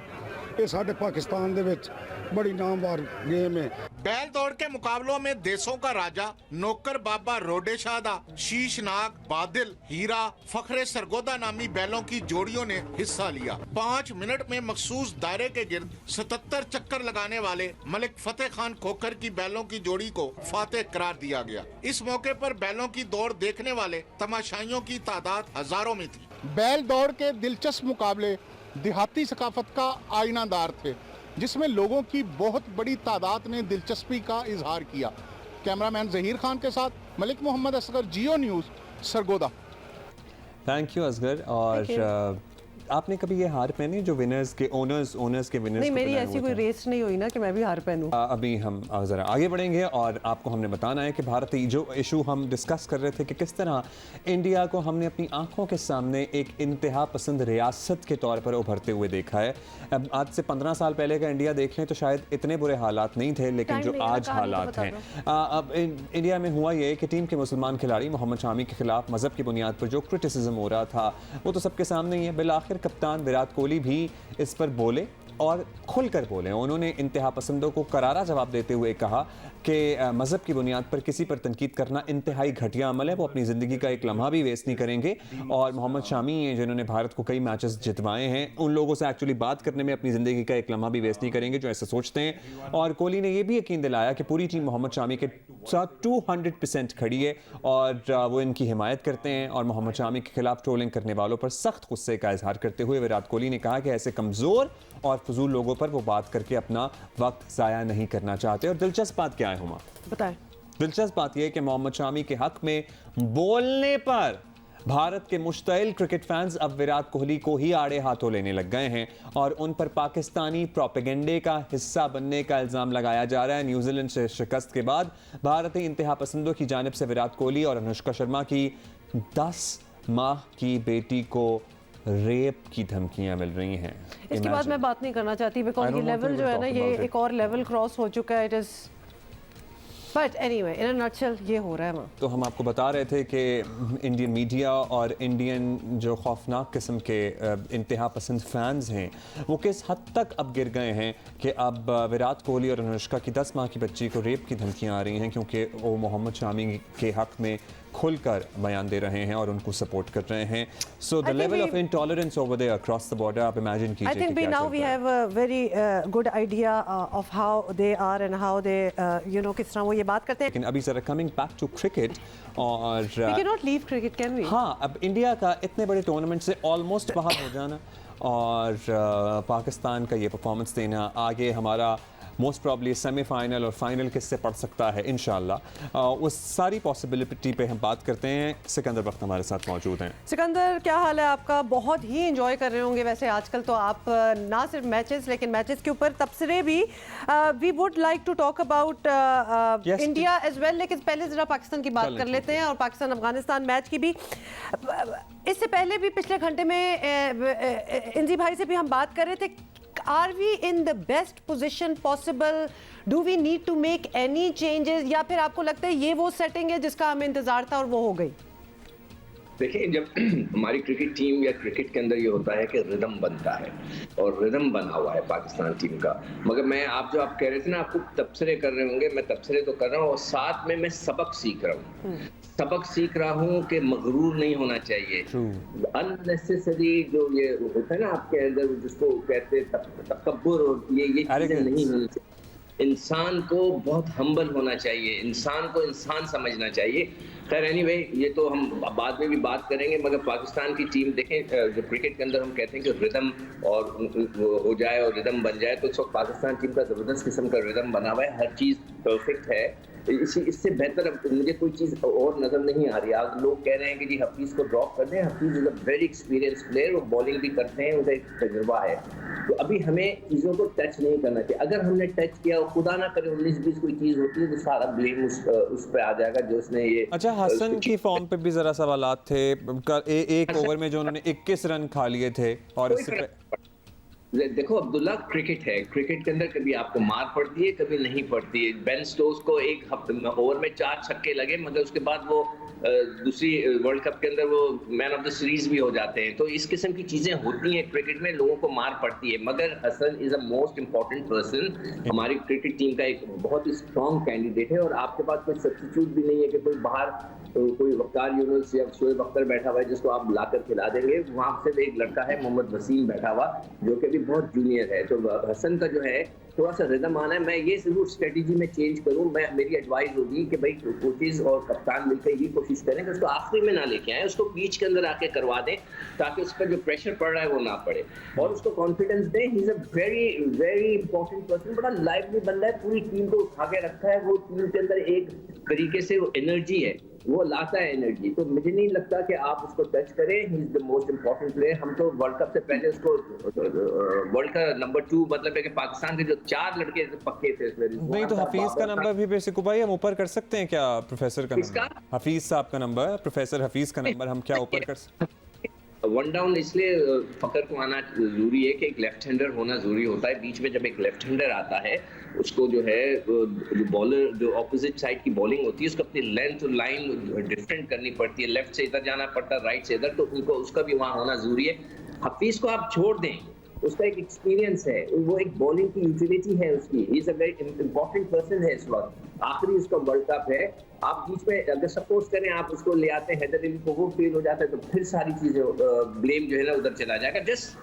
ये साडे पाकिस्तान दे विच बड़ी नामवार गेम है। बैल दौड़ के मुकाबलों में देशों का राजा, नौकर बाबा रोडे शादा, शीशनाग, बादिल, हीरा, फखरे सरगोदा नामी बैलों की जोड़ियों ने हिस्सा लिया। 5 मिनट में मखसूस दायरे के गिर्द 77 चक्कर लगाने वाले मलिक फतेह खान खोखर की बैलों की जोड़ी को फातेह करार दिया गया। इस मौके पर बैलों की दौड़ देखने वाले तमाशाइयों की तादाद हजारों में थी। बैल दौड़ के दिलचस्प मुकाबले देहाती सकाफत का आईनादार थे, जिसमें लोगों की बहुत बड़ी तादाद ने दिलचस्पी का इजहार किया। कैमरामैन जहीर खान के साथ मलिक मोहम्मद असगर, जियो न्यूज़, सरगोदा। Thank you Asghar. और आपने कभी ये हार पहने जो विनर्स के ओनर्स के विनर्स? नहीं, मेरी ऐसी कोई रेस नहीं हुई ना कि मैं भी हार पहनूं। अभी हम ज़रा आगे बढ़ेंगे और आपको हमने बताना है कि भारतीय जो इशू हम डिस्कस कर रहे थे कि किस तरह इंडिया को हमने अपनी आंखों के सामने एक इंतहा पसंद रियासत के तौर पर उभरते हुए देखा है। अब आज से 15 साल पहले का इंडिया देख लें तो शायद इतने बुरे हालात नहीं थे, लेकिन जो आज हालात हैं, अब इंडिया में हुआ ये कि टीम के मुसलमान खिलाड़ी मोहम्मद शामी के खिलाफ मजहब की बुनियाद पर जो क्रिटिसिज्म हो रहा था वो तो सबके सामने ही है। बिलाखिर कप्तान विराट कोहली भी इस पर बोले और खुलकर बोले। उन्होंने इंतहा पसंदों को करारा जवाब देते हुए कहा कि मज़हब की बुनियाद पर किसी पर तनकीद करना इंतहाई घटिया अमल है, वो अपनी ज़िंदगी का एक लम्हा भी वेस्ट नहीं करेंगे। और मोहम्मद शामी हैं जिन्होंने भारत को कई मैचेस जितवाए हैं, उन लोगों से एक्चुअली बात करने में अपनी ज़िंदगी का एक लम्हा भी वेस्ट नहीं करेंगे जो ऐसा सोचते हैं। और कोहली ने यह भी यकीन दिलाया कि पूरी टीम मोहम्मद शामी के साथ 200% खड़ी है और वो इनकी हिमायत करते हैं। और मोहम्मद शामी के खिलाफ ट्रोलिंग करने वालों पर सख्त गुस्से का इजहार करते हुए विराट कोहली ने कहा कि ऐसे कमज़ोर और फजूल लोगों पर वो बात करके अपना वक्त ज़ाया नहीं करना चाहते। और दिलचस्प बात क्या है हुमा? बताएं। दिलचस्प बात यह है कि मोहम्मद शामी के हक में बोलने पर भारत के मुश्तइल क्रिकेट फैंस अब विराट कोहली को ही आड़े हाथों लेने लग गए हैं और उन पर पाकिस्तानी प्रोपेगेंडे का हिस्सा बनने का इल्ज़ाम लगाया जा रहा है। न्यूजीलैंड से शिकस्त के बाद भारतीय इंतहा पसंदों की जानिब से विराट कोहली और अनुष्का शर्मा की 10 माह की बेटी को रेप की धमकियां मिल रही हैं। इसके बाद मैं बात नहीं करना चाहती बिकॉज ये लेवल जो है ना, ये एक और लेवल क्रॉस हो चुका है। It is but anyway, in a nutshell ये हो रहा है वहाँ। तो हम आपको बता रहे थे कि इंडियन मीडिया और इंडियन जो खौफनाक किस्म के इंतहा पसंद फैंस हैं वो किस हद तक अब गिर गए हैं कि अब विराट कोहली और अनुष्का की 10 माह की बच्ची को रेप की धमकियां आ रही हैं क्योंकि वो मोहम्मद शामी के हक में खुलकर बयान दे रहे हैं और उनको सपोर्ट कर रहे हैं. So the level of intolerance over there across the border, आप इमेजिन कीजिए. I think we now we have a very good idea of how they are and how they किस तरह वो ये बात करते हैं. लेकिन अभी जरा कमिंग बैक टू क्रिकेट और We cannot leave cricket, can we? हाँ, अब इंडिया का इतने बड़े टूर्नामेंट से ऑलमोस्ट बाहर हो जाना और पाकिस्तान का ये परफॉर्मेंस देना, आगे हमारा मोस्ट प्रॉब्ली सेमीफाइनल और फाइनल किससे पड़ सकता है इंशाल्लाह, उस सारी पॉसिबिलिटी पे हम बात करते हैं. सिकंदर वक्त हमारे साथ मौजूद हैं. सिकंदर, क्या हाल है आपका? बहुत ही एंजॉय कर रहे होंगे वैसे आजकल तो आप, ना सिर्फ मैचेस लेकिन मैचेस के ऊपर तबसरे भी. We would like to talk about India as well, लेकिन पहले ज़रा पाकिस्तान की बात कर लेते हैं और पाकिस्तान अफगानिस्तान मैच की भी. इससे पहले भी पिछले घंटे में इंजी भाई से भी हम बात कर रहे थे. Are we in the best position possible? Do we need to make any changes? या फिर आपको लगता है ये वो सेटिंग है जिसका हमें इंतजार था और वो हो गई? देखिए, जब हमारी क्रिकेट टीम या क्रिकेट के अंदर ये होता है कि रिदम बनता है और रिदम बना हुआ है पाकिस्तान टीम का. मगर मैं आप कह रहे थे ना, आपको तबसरे कर रहे होंगे, मैं तबसरे तो कर रहा हूँ और साथ में मैं सबक सीख रहा हूँ. सबक सीख रहा हूँ कि मगरूर नहीं होना चाहिए. अननेसेसरी जो ये होता है ना आपके अंदर, जिसको कहते हैं तकब्बुर, और ये चीजें नहीं होनी चाहिए. इंसान को बहुत हम्बल होना चाहिए, इंसान को इंसान समझना चाहिए. खैर एनीवे, ये तो हम बाद में भी बात करेंगे. मगर पाकिस्तान की टीम देखें, जो क्रिकेट के अंदर हम कहते हैं कि रिदम और हो जाए और रिदम बन जाए, तो इस वक्त पाकिस्तान टीम का ज़बरदस्त किस्म का रिदम बना हुआ है. हर चीज़ परफेक्ट है. इससे बेहतर मुझे कोई चीज़ और नज़र नहीं आ रही. आज लोग कह रहे हैं कि जी हफीज़ को ड्रॉप कर दें. Hafeez is a very experience player, वो बॉलिंग भी करते हैं, उनका एक तजुर्बा है. तो अभी हमें चीज़ों को टच नहीं करना चाहिए. अगर हमने टच किया और खुदा ना करे 19-20 कोई चीज़ होती है तो सारा ब्लेम उस पर आ जाएगा जो उसने ये. अच्छा, हसन की फॉर्म पे भी जरा सवालात थे. एक ओवर में जो उन्होंने 21 रन खा लिए थे और इससे देखो अब्दुल्ला, क्रिकेट है. क्रिकेट के अंदर कभी आपको मार पड़ती है, कभी नहीं पड़ती है. बेन स्टोक्स को एक ओवर में 4 छक्के लगे, मगर उसके बाद वो दूसरी वर्ल्ड कप के अंदर वो मैन ऑफ द सीरीज भी हो जाते हैं. तो इस किस्म की चीजें होती हैं क्रिकेट में, लोगों को मार पड़ती है. मगर Hasan is a most important person. हमारी क्रिकेट टीम का एक बहुत ही स्ट्रॉन्ग कैंडिडेट है और आपके पास कोई सब्स्टिट्यूट भी नहीं है कि कोई बाहर कोई वकार यूनुस या शोएब अख्तर बैठा हुआ है जिसको आप लाकर खिला देंगे. वहाँ से एक लड़का है मोहम्मद वसीम बैठा हुआ, जो कि भी बहुत जूनियर है. तो हसन का जो है थोड़ा सा रिदम आना है. मैं ये जरूर स्ट्रेटेजी में चेंज करूँ. मेरी एडवाइस होगी कि भाई कोचेज और कप्तान मिलकर ये कोशिश करें कि उसको आखिरी में ना लेके आए, उसको बीच के अंदर आके करवा दें ताकि उस पर जो प्रेशर पड़ रहा है वो ना पड़े और उसको कॉन्फिडेंस दें. ही is a very very important person. बड़ा लाइवली बंदा है, पूरी टीम को उठा के रखा है. वो टीम के अंदर एक तरीके से वो एनर्जी है, वो लाता है एनर्जी. तो मुझे नहीं लगता कि आप उसको टच करें. He is the most important player. हम तो वर्ल्ड कप से पहले उसको वर्ल्ड का नंबर 2 मतलब है कि पाकिस्तान के जो 4 लड़के पक्के थे नहीं, तो हफीज का नंबर भी बेसिक भाई हम ऊपर कर सकते हैं क्या? प्रोफेसर का नंबर, हफीज साहब का नंबर, प्रोफेसर हफीज का नंबर हम क्या ऊपर कर सकते हैं? वन डाउन इसलिए फकर को आना जरूरी है कि एक लेफ्ट हैंडर होना जरूरी होता है. बीच में जब एक लेफ्ट हैंडर आता है, उसको जो है जो बॉलर जो ऑपोजिट साइड की बॉलिंग होती है उसको अपनी लेंथ और लाइन डिफरेंट करनी पड़ती है. लेफ्ट से इधर जाना पड़ता है, राइट से इधर, तो उनको उसका भी वहाँ होना जरूरी है. हफीज को आप छोड़ दें, उसका एक एक्सपीरियंस है, वो एक बॉलिंग की यूटिलिटी है उसकी. ही is a very important person है इस वक्त. आखिरी उसका वर्ल्ड कप है. आप बीच में अगर सपोज करें आप उसको ले आते हैं, हैदर अली को वो फेल हो जाता है, तो फिर सारी चीजें ब्लेम जो है ना उधर चला जाएगा. जस्ट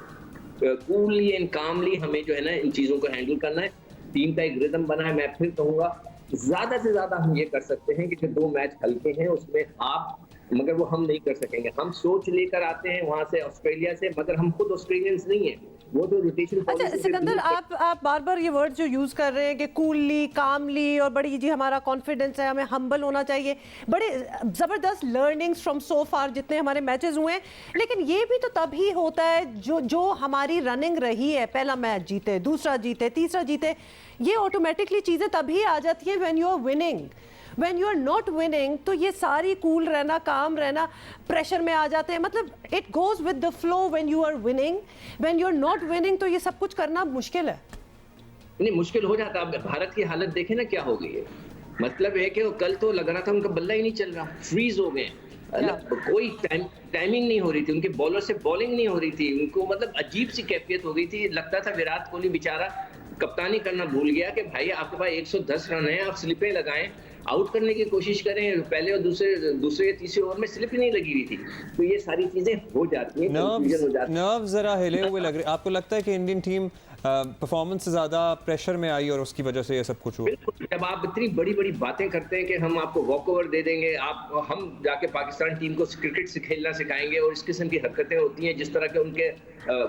कूलली एंड कामली हमें जो है ना इन चीजों को हैंडल करना है. टीम का एक रिदम बना है. मैं फिर कहूंगा ज्यादा से ज्यादा हम ये कर सकते हैं कि जो 2 मैच हल्के हैं उसमें आप, मगर वो हम नहीं कर सकेंगे. हम सोच लेकर आते हैं वहां से ऑस्ट्रेलिया से, मगर हम खुद ऑस्ट्रेलियंस नहीं है. वो तो रोटेशन. अच्छा सिकंदर, आप बार बार ये वर्ड जो यूज कर रहे हैं कि कूलली, कामली और बड़ी जी हमारा कॉन्फिडेंस है, हमें हम्बल होना चाहिए. बड़े जबरदस्त लर्निंग्स फ्रॉम सो फार जितने हमारे मैचेस हुए हैं. लेकिन ये भी तो तभी होता है जो हमारी रनिंग रही है. पहला मैच जीते, दूसरा जीते, तीसरा जीते, ये ऑटोमेटिकली चीजें तभी आ जाती हैं when you are winning. When you are not winning, तो ये सारी कूल रहना, काम रहना, प्रेशर में आ जाते हैं. मतलब it goes with the flow when you are winning. When you are not winning, तो ये सब कुछ करना मुश्किल है. नहीं, मुश्किल हो जाता. अब भारत की हालत देखें ना क्या हो गई है. मतलब है कि कल तो लग रहा था उनका बल्ला ही नहीं चल रहा, फ्रीज हो गए. कोई टाइमिंग नहीं हो रही थी, उनके बॉलर से बॉलिंग नहीं हो रही थी. उनको मतलब अजीब सी कैफियत हो गई थी. लगता था विराट कोहली बेचारा कप्तानी करना भूल गया कि भाई आपके पास 110 रन है, आप स्लिपें लगाएं आउट करने की कोशिश करें, पहले और दूसरे या तीसरे ओवर में स्लिप ही नहीं लगी हुई थी। तो ये सारी चीजें हो जाती हैं, कंफ्यूजन हो जाती है। नर्व्स जरा हिले हुए लग रहे। आपको लगता है कि इंडियन टीम परफॉर्मेंस से ज्यादा प्रेशर में आई और उसकी वजह से ये सब कुछ हुआ? बिल्कुल, जब आप इतनी बड़ी बड़ी बातें करते हैं कि हम आपको वॉक ओवर दे देंगे, हम जाके पाकिस्तान टीम को क्रिकेट से खेलना सिखाएंगे, और इस किस्म की हरकतें होती हैं जिस तरह के उनके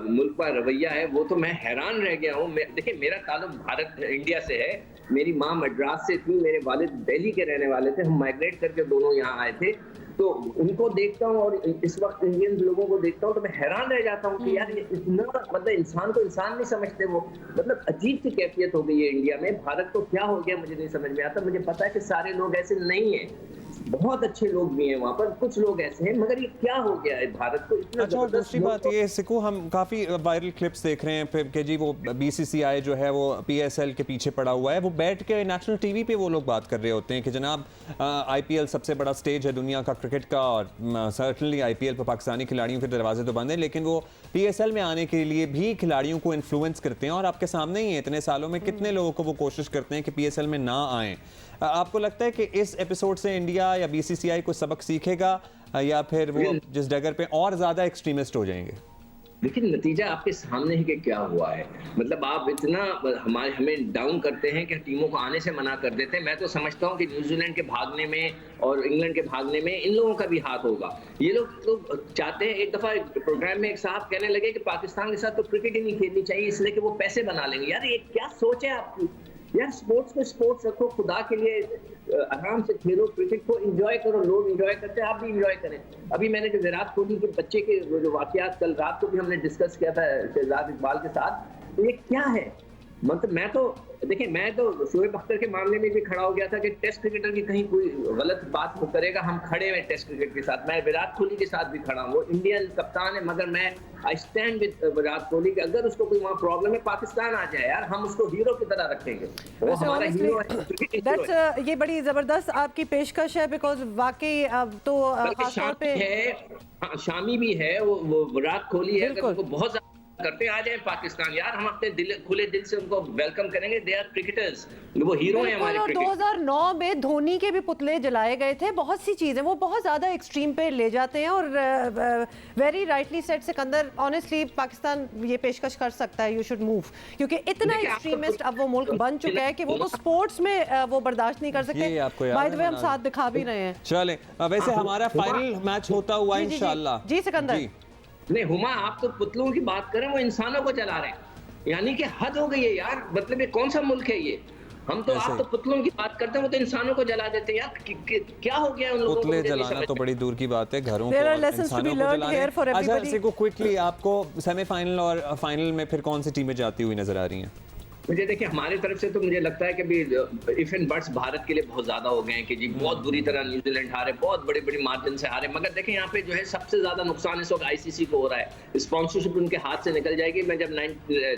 मुल्क का रवैया है, वो तो मैं हैरान रह गया हूँ। देखिए, मेरा ताल्लुक इंडिया से है, मेरी माँ मद्रास से थी, मेरे वालिद दिल्ली के रहने वाले थे, हम माइग्रेट करके दोनों यहाँ आए थे। तो उनको देखता हूँ और इस वक्त इंडियन लोगों को देखता हूँ तो मैं हैरान रह जाता हूँ कि यार ये इतना, मतलब इंसान को इंसान नहीं समझते वो, मतलब अजीब सी कैफियत हो गई है इंडिया में। भारत को क्या हो गया मुझे नहीं समझ में आता। मुझे पता है कि सारे लोग ऐसे नहीं हैं, बहुत अच्छे लोग भी हैं वहाँ पर, कुछ लोग ऐसे हैं, मगर ये क्या हो गया है भारत को इतना। अच्छा, और दूसरी बात ये सिकू, हम काफ़ी वायरल क्लिप्स देख रहे हैं फिर कि जी वो बीसीसीआई जो है वो पीएसएल के पीछे पड़ा हुआ है। वो बैठ के नेशनल टीवी पे वो लोग बात कर रहे होते हैं कि जनाब आईपीएल सबसे बड़ा स्टेज है दुनिया का क्रिकेट का, और सर्टनली आईपीएल पर पाकिस्तानी खिलाड़ियों के दरवाजे तो बंद हैं, लेकिन वो पीएसएल में आने के लिए भी खिलाड़ियों को इन्फ्लुएंस करते हैं। और आपके सामने ही है, इतने सालों में कितने लोगों को वो कोशिश करते हैं कि पीएसएल में ना आएँ। आपको लगता है कि इस एपिसोड से इंडिया या बीसीसीआई को सबक सीखेगा, या फिर वो जिस डगर पे और ज्यादा एक्सट्रीमिस्ट हो जाएंगे? लेकिन नतीजा आपके सामने ही कि क्या हुआ है। मतलब आप इतना हमें डाउन करते हैं कि टीमों को आने से मना कर देते हैं। मैं तो समझता हूं कि न्यूजीलैंड के भागने में और इंग्लैंड के भागने में इन लोगों का भी हाथ होगा। ये लोग तो चाहते हैं, एक दफा प्रोग्राम में एक साहब कहने लगे कि पाकिस्तान के साथ तो क्रिकेट ही नहीं खेलनी चाहिए इसलिए कि वो पैसे बना लेंगे। यार ये क्या सोच है आपकी? यार स्पोर्ट्स को स्पोर्ट्स रखो, खुदा के लिए आराम से खेलो, क्रिकेट को एंजॉय करो। लोग एंजॉय करते हैं, आप भी एंजॉय करें। अभी मैंने जो विराट कोहली के बच्चे के जो वाकयात कल रात को भी हमने डिस्कस किया था शहजाद इकबाल के साथ, तो ये क्या है? मतलब मैं तो देखिए, मैं तो शोएब अख्तर के मामले में भी खड़ा हो गया था कि टेस्ट क्रिकेटर की कहीं कोई गलत बात वो करेगा, हम खड़े हुए टेस्ट क्रिकेट के साथ। मैं विराट कोहली के साथ भी खड़ा हूँ, वो इंडियन कप्तान है, मगर मैं I stand with Virat Kohli कि अगर उसको कोई वहाँ प्रॉब्लम है, पाकिस्तान आ जाए यार, हम उसको हीरो की तरह रखेंगे। वो हमारा हीरो है। ये बड़ी जबरदस्त आपकी पेशकश है, बिकॉज वाकई अब तो खासतौर पे है, शामी भी है, वो विराट कोहली है, अगर उनको बहुत करते आ जाए पाकिस्तान, यार हम अपने खुले दिल से उनको वेलकम करेंगे। दे आर क्रिकेटर्स, वो हीरो हैं हमारे क्रिकेट। 2009 में धोनी के भी पुतले जलाए गए थे। बहुत सी चीजें वो बहुत ज्यादा एक्सट्रीम पे ले जाते हैं, और very rightly said Sikandar, honestly Pakistan ये पेशकश कर सकता है, यू शुड मूव, क्योंकि इतना एक्सट्रीमिस्ट अब वो मुल्क बन चुका है कि वो तो स्पोर्ट्स में वो बर्दाश्त नहीं कर सकते। बाय द वे हम साथ दिखा भी रहे हैं। चलें, वैसे हमारा फाइनल मैच होता हुआ इंशाल्लाह। जी सिकंदर। नहीं हुमा, आप तो पुतलों की बात करें, वो इंसानों को जला रहे हैं, यानी कि हद हो गई है यार। मतलब ये कौन सा मुल्क है ये? हम तो, आप तो पुतलों की बात करते हैं, वो तो इंसानों को जला देते हैं यार। क्या हो गया उन लोगों को? पुतले जलाना तो बड़ी दूर की बात है, घरों को, इंसानों को जलाना। अच्छा सिको, क्विकली आपको सेमीफाइनल और फाइनल में फिर कौन सी टीमें जाती हुई नजर आ रही हैं? मुझे देखिए, हमारे तरफ से तो मुझे लगता है कि भी इफ एंड बट्स भारत के लिए बहुत ज्यादा हो गए हैं कि जी बहुत बुरी तरह न्यूजीलैंड हारे, बहुत बड़े बड़े मार्जिन से हारे। मगर देखिए यहाँ पे जो है सबसे ज्यादा नुकसान इस वक्त आईसीसी को हो रहा है। स्पॉन्सरशिप उनके हाथ से निकल जाएगी। मैं जब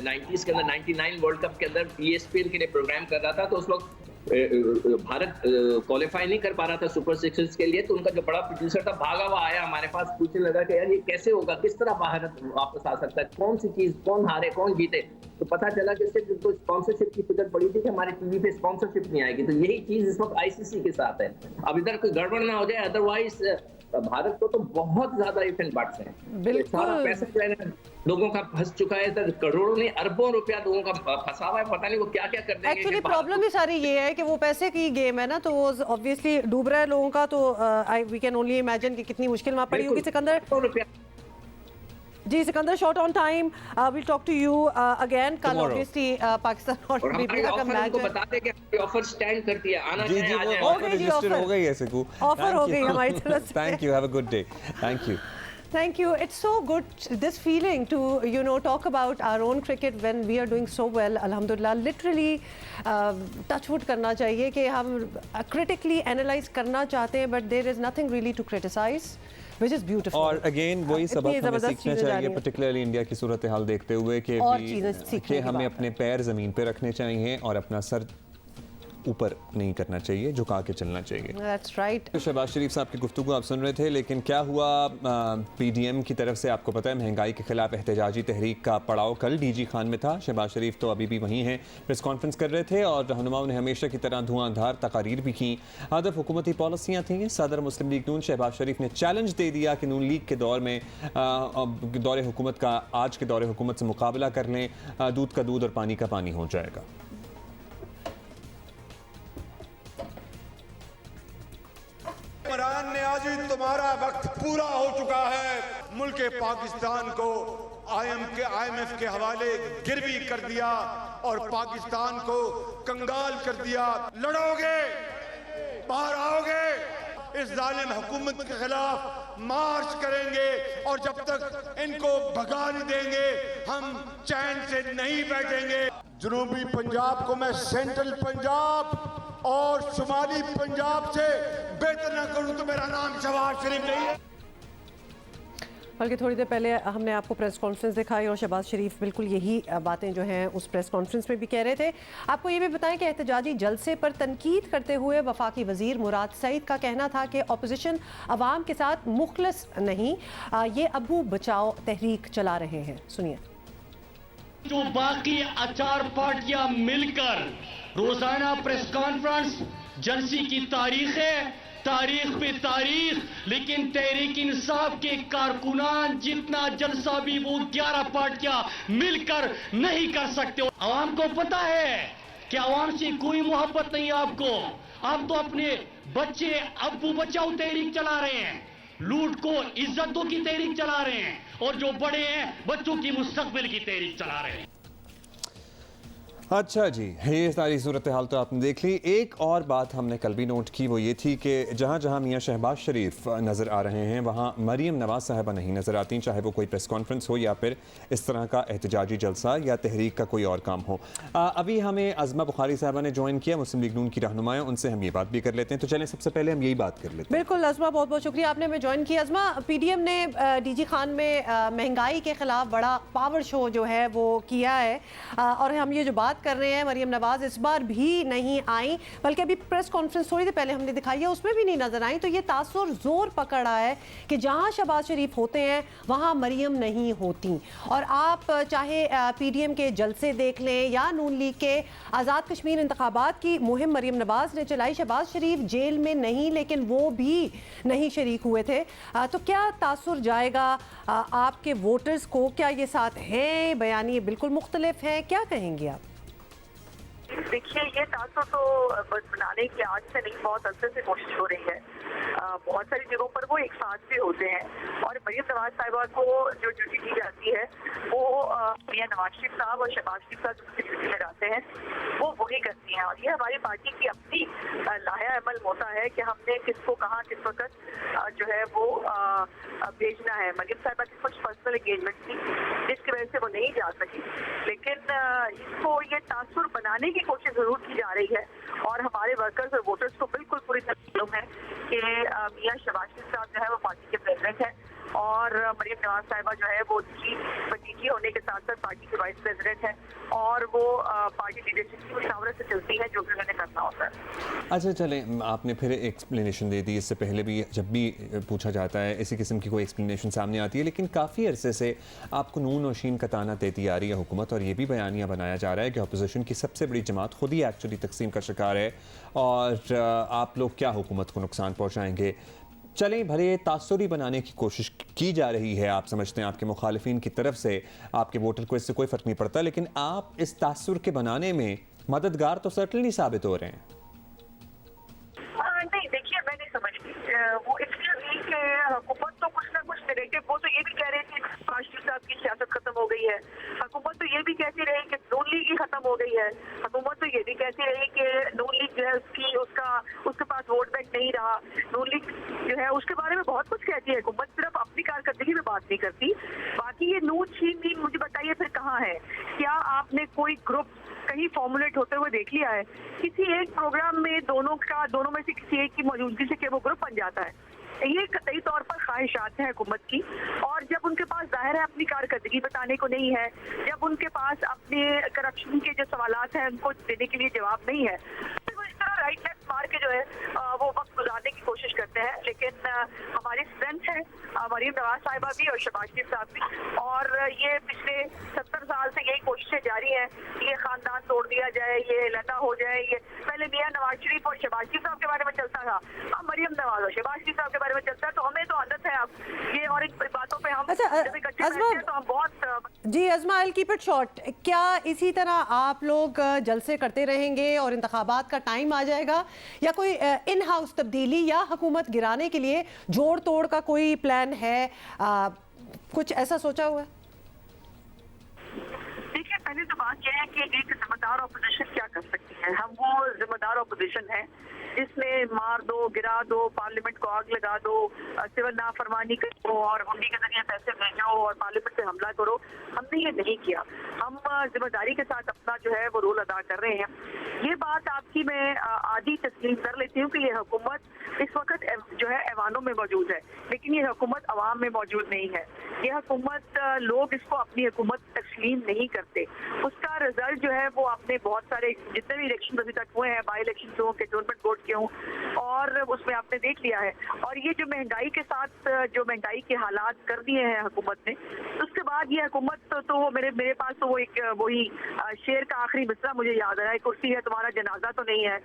90s के अंदर 99 वर्ल्ड कप के अंदर ESPN के लिए प्रोग्राम कर रहा था, तो उस वक्त भारत क्वालिफाई नहीं कर पा रहा था सुपर सिक्स के लिए। तो उनका जो बड़ा प्रोड्यूसर था भागा हुआ आया हमारे पास, पूछने लगा कि यार ये कैसे होगा, किस तरह भारत वापस आ सकता है, कौन सी चीज, कौन हारे कौन जीते। तो पता चला कि सिर्फ तो स्पॉन्सरशिप की फिक्र पड़ी थी कि हमारे टीवी पे स्पॉन्सरशिप नहीं आएगी। तो यही चीज इस वक्त आईसीसी के साथ है। अब इधर कोई गड़बड़ ना हो जाए, अदरवाइज भारत को तो बहुत ज्यादा इफ एंड बट्स है। सारा पैसा जो है लोगों का फंस चुका है, इधर करोड़ों नहीं अरबों रुपया लोगों का फंसा हुआ है, पता नहीं वो क्या क्या कर देंगे। एक्चुअली प्रॉब्लम भी सारी ये है कि वो पैसे की गेम है ना, तो वो ऑब्वियसली डूब रहा है लोगों का। तो वी कैन ओनली इमेजिन कि कितनी मुश्किल वहां पड़ी होगी। Sikandar ji, Sikandar, short on time, will talk to you again कल। ऑब्वियसली पाकिस्तान और इंडिया का मैच है। बता दें कि ऑफर स्टैंड करती है, आना जी जी, वो ऑफर रजिस्टर हो गई है सिकू, ऑफर हो गई हमारी तरफ से। Thank you, have a good day. Thank you. Thank you. It's so good, this feeling to, you know, talk about our own cricket when we are doing so well. Alhamdulillah, literally touch wood करना चाहिए कि हम critically analyze करना चाहते हैं, but there is nothing really to criticize, which is beautiful. और again वही सबक हमें सीखना चाहिए, particularly इंडिया की सूरत हाल देखते हुए कि हमें अपने पैर ज़मीन पे रखने चाहिए और अपना सर ऊपर नहीं करना चाहिए, झुका के चलना चाहिए। That's right. तो शहबाज शरीफ साहब की गुफ्तगू आप सुन रहे थे, लेकिन क्या हुआ, पीडीएम की तरफ से आपको पता है महंगाई के खिलाफ एहतजाजी तहरीक का पड़ाव कल डीजी खान में था। शहबाज शरीफ तो अभी भी वहीं हैं, प्रेस कॉन्फ्रेंस कर रहे थे और रहनुमाओं ने हमेशा की तरह धुआंधार तकारीर भी की। हदफ हुकूमती पॉलिसियाँ थीं। सदर मुस्लिम लीग नून शहबाज शरीफ ने चैलेंज दे दिया कि नून लीग के दौर में दौरे हुकूमत का आज के दौरे हुकूमत से मुकाबला कर लें, दूध का दूध और पानी का पानी हो जाएगा। इमरान ने आज ही तुम्हारा वक्त पूरा हो चुका है। मुल्क पाकिस्तान को IMF के हवाले गिरवी कर दिया और पाकिस्तान को कंगाल कर दिया। लड़ोगे, बाहर आओगे, इस जालिम हुकूमत के खिलाफ मार्च करेंगे और जब तक इनको भगा नहीं देंगे हम चैन से नहीं बैठेंगे। जनूबी पंजाब को मैं सेंट्रल पंजाब और शुमाली पंजाब से बेहतर ना करूं तो मेरा नाम शहबाज शरीफ नहीं है। बल्कि थोड़ी देर पहले हमने आपको प्रेस कॉन्फ्रेंस दिखाई और शहबाज शरीफ बिल्कुल यही बातें जो हैं उस प्रेस कॉन्फ्रेंस में भी कह रहे थे। आपको ये भी बताएं कि एहतजाजी जलसे पर तनकीद करते हुए वफाकी वजीर मुराद सईद का कहना था कि अपोजिशन अवाम के साथ मुखलस नहीं, ये अबू बचाओ तहरीक चला रहे हैं। सुनिए। जो बाकी 4 पार्टियां मिलकर रोजाना प्रेस कॉन्फ्रेंस जलसे की तारीख है, तारीख पे तारीख, लेकिन तहरीक इंसाफ के कारकुनान जितना जलसा भी वो 11 पार्टियां मिलकर नहीं कर सकते। आवाम को पता है कि आवाम से कोई मोहब्बत नहीं है आपको। आप तो अपने बच्चे अब्बू बचाओ तहरीक चला रहे हैं, लूट को इज्जतों की तहरीक चला रहे हैं, और जो बड़े हैं बच्चों की मुस्तकबिल की तहरीक चला रहे हैं। अच्छा जी, ये सारी सूरत हाल तो आपने देख ली। एक और बात हमने कल भी नोट की, वो ये थी कि जहाँ जहाँ मियाँ शहबाज शरीफ नज़र आ रहे हैं वहाँ मरीम नवाज साहिबा नहीं नज़र आती, चाहे वो कोई प्रेस कॉन्फ्रेंस हो या फिर इस तरह का एहतजाजी जलसा या तहरीक का कोई और काम हो। अभी हमें अज़मा बुखारी साहिबा ने ज्वाइन किया, मुस्लिम लीग नून की रहनुमा, उनसे हम ये बात भी कर लेते हैं। तो चलें सबसे पहले हम यही बात कर लेते हैं। बिल्कुल अज़मा, बहुत बहुत शुक्रिया आपने हमें ज्वाइन किया। अज़मा, पीडीएम ने डीजी खान में महंगाई के खिलाफ बड़ा पावर शो जो है वो किया है, और हम ये जो बात कर रहे हैं मरीम नवाज इस बार भी नहीं आई, बल्कि अभी प्रेस कॉन्फ्रेंस थोड़ी देर पहले हमने दिखाई है उसमें भी नहीं नजर आई। तो ये तासुर जोर पकड़ रहा है कि जहां शहबाज शरीफ होते हैं वहां मरीम नहीं होती। और आप चाहे पीडीएम के जलसे देख लें या नून लीग के आज़ाद कश्मीर इंतखाबात की मुहिम मरीम नवाज ने चलाई, शहबाज शरीफ जेल में नहीं लेकिन वो भी नहीं शरीक हुए थे। तो क्या तासुर जाएगा आपके वोटर्स को? क्या ये साथ हैं, बयानी बिल्कुल मुख्तलिफ हैं, क्या कहेंगे आप? देखिए, ये तासुर तो बनाने की आज से नहीं, बहुत अरसे से कोशिश हो रही है। बहुत सारी जगहों पर वो एक साथ भी होते हैं, और मरीम नवाज साहिबा को जो ड्यूटी दी जाती है वो मियां नवाज शरीफ साहब और शहबाज शरीफ साहब जो ड्यूटी लगाते हैं वो वही करती हैं। और ये हमारी पार्टी की अपनी लाया अमल होता है कि हमने किसको कहाँ किस वक्त जो है वो भेजना है। मरीम साहिबा की कुछ पर्सनल एंगेजमेंट थी जिसकी वजह से वो नहीं जा सकी, लेकिन इसको ये तासुर बनाने की कोशिश जरूर की जा रही है। और हमारे वर्कर्स और वोटर्स को बिल्कुल पूरी तरह मालूम है कि मियां शहबाज शरीफ साहब जो है वो पार्टी के प्रेसिडेंट हैं, और मरीम नवाज साहिबा जो है वो उसकी भतीजी होने के साथ साथ पार्टी के वाइस प्रेसिडेंट है, और वो पार्टी लीडरशिप की मुशावरत से चलती है जो भी उन्होंने करना होता है। अच्छा चलें, आपने फिर एक्सप्लेनेशन दे दी। इससे पहले भी जब भी पूछा जाता है इसी किस्म की कोई एक्सप्लेनेशन सामने आती है, लेकिन काफ़ी अरसे से आपको नून और शीन का ताना देती आ रही है हुकूमत, और ये भी बयानिया बनाया जा रहा है कि अपोजिशन की सबसे बड़ी जमात खुद ही एक्चुअली तकसीम का शिकार है, और आप लोग क्या हुकूमत को नुकसान पहुँचाएंगे। चलें, भले तासुरी बनाने की कोशिश की जा रही है, आप समझते हैं आपके मुखालिफिन की तरफ से, आपके वोटर को इससे कोई फ़र्क नहीं पड़ता, लेकिन आप इस तासुर के बनाने में मददगार तो सर्टनली साबित हो रहे हैं। नहीं, देखिए, मैं नहीं समझती वो इसलिए नहीं कि हुकूमत तो कुछ ना कुछ नैरेटिव, वो तो ये भी कह रहे थे कि शहबाज शरीफ साहब की सियासत खत्म हो गई है, हुकूमत तो ये भी कहती रही कि नून लीग ही खत्म हो गई है, हुकूमत तो ये भी कहती रही कि नून लीग जो है उसके पास वोट बैंक नहीं रहा, नून लीग जो है उसके बारे में बहुत कुछ कहती है। हुकूमत सिर्फ अपनी कारकर्दगी में बात नहीं करती। बाकी ये नून शीन नीन मुझे बताइए फिर कहाँ है? क्या आपने कोई ग्रुप कहीं फॉर्मुलेट होते हुए देख लिया है? किसी एक प्रोग्राम में दोनों में से किसी एक की मौजूदगी से क्या वो ग्रुप बन जाता है? ये कतई तौर पर ख्वाहिशात हैं हुकूमत की, और जब उनके पास जाहिर है अपनी कारकर्दगी बताने को नहीं है, जब उनके पास अपने करप्शन के जो सवालात हैं उनको देने के लिए जवाब नहीं है, तो इस राइट लेफ्ट मार के जो है वो वक्त गुजारने की कोशिश करते हैं, लेकिन हमारी स्ट्रेंथ है मरीम नवाज साहिबा भी और शहबाज शरीफ साहब भी, और ये पिछले 70 साल से यही कोशिशें जारी हैं कि ये खानदान तोड़ दिया जाए, ये अलहदा हो जाए। ये पहले मियां नवाज शरीफ और शहबाज शरीफ साहब के बारे में चलता था, अब मरीम नवाज और शहबाज शरीफ साहब के बारे में चलता है। तो हमें तो आदत है अब ये, और इन बातों पे हम जब इकट्ठे बैठते हैं तो हम बहुत जी Azma, I keep it short. क्या इसी तरह आप लोग जलसे करते रहेंगे और इंतखाबात का टाइम आ जाएगा, या कोई इन हाउस तब्दीली या हुकूमत गिराने के लिए जोड़ तोड़ का कोई प्लान है? कुछ ऐसा सोचा हुआ है? देखिए, पहले तो बात यह है कि एक जिम्मेदार ऑपोजिशन क्या कर सकती है। हम वो जिम्मेदार ऑपोजिशन है जिसमें मार दो, गिरा दो, पार्लियामेंट को आग लगा दो, सिविल नाफरमानी करो और हुंडी के जरिए पैसे भेजो और पार्लियामेंट पे हमला करो। हमने ये नहीं किया। हम जिम्मेदारी के साथ अपना जो है वो रोल अदा कर रहे हैं। ये बात आपकी मैं आधी तस्लीम कर लेती हूँ कि ये हुकूमत इस वक्त जो है ऐवानों में मौजूद है, लेकिन ये हुकूमत अवाम में मौजूद नहीं है। ये हुकूमत, लोग इसको अपनी हुकूमत तस्लीम नहीं करते। उसका रिजल्ट जो है वो आपने बहुत सारे जितने भी इलेक्शन अभी तक हुए हैं, बाई इलेक्शन हो, कैंटोनमेंट बोर्ड के हों, और उसमें आपने देख लिया है। और ये जो महंगाई के साथ जो महंगाई के हालात कर दिए हैं हुकूमत ने, उसके बाद ये हुकूमत तो वो मेरे पास तो वो एक वही शेर का आखिरी मिसरा मुझे याद आ रहा है, कुर्सी है तुम्हारा जनाजा तो नहीं है,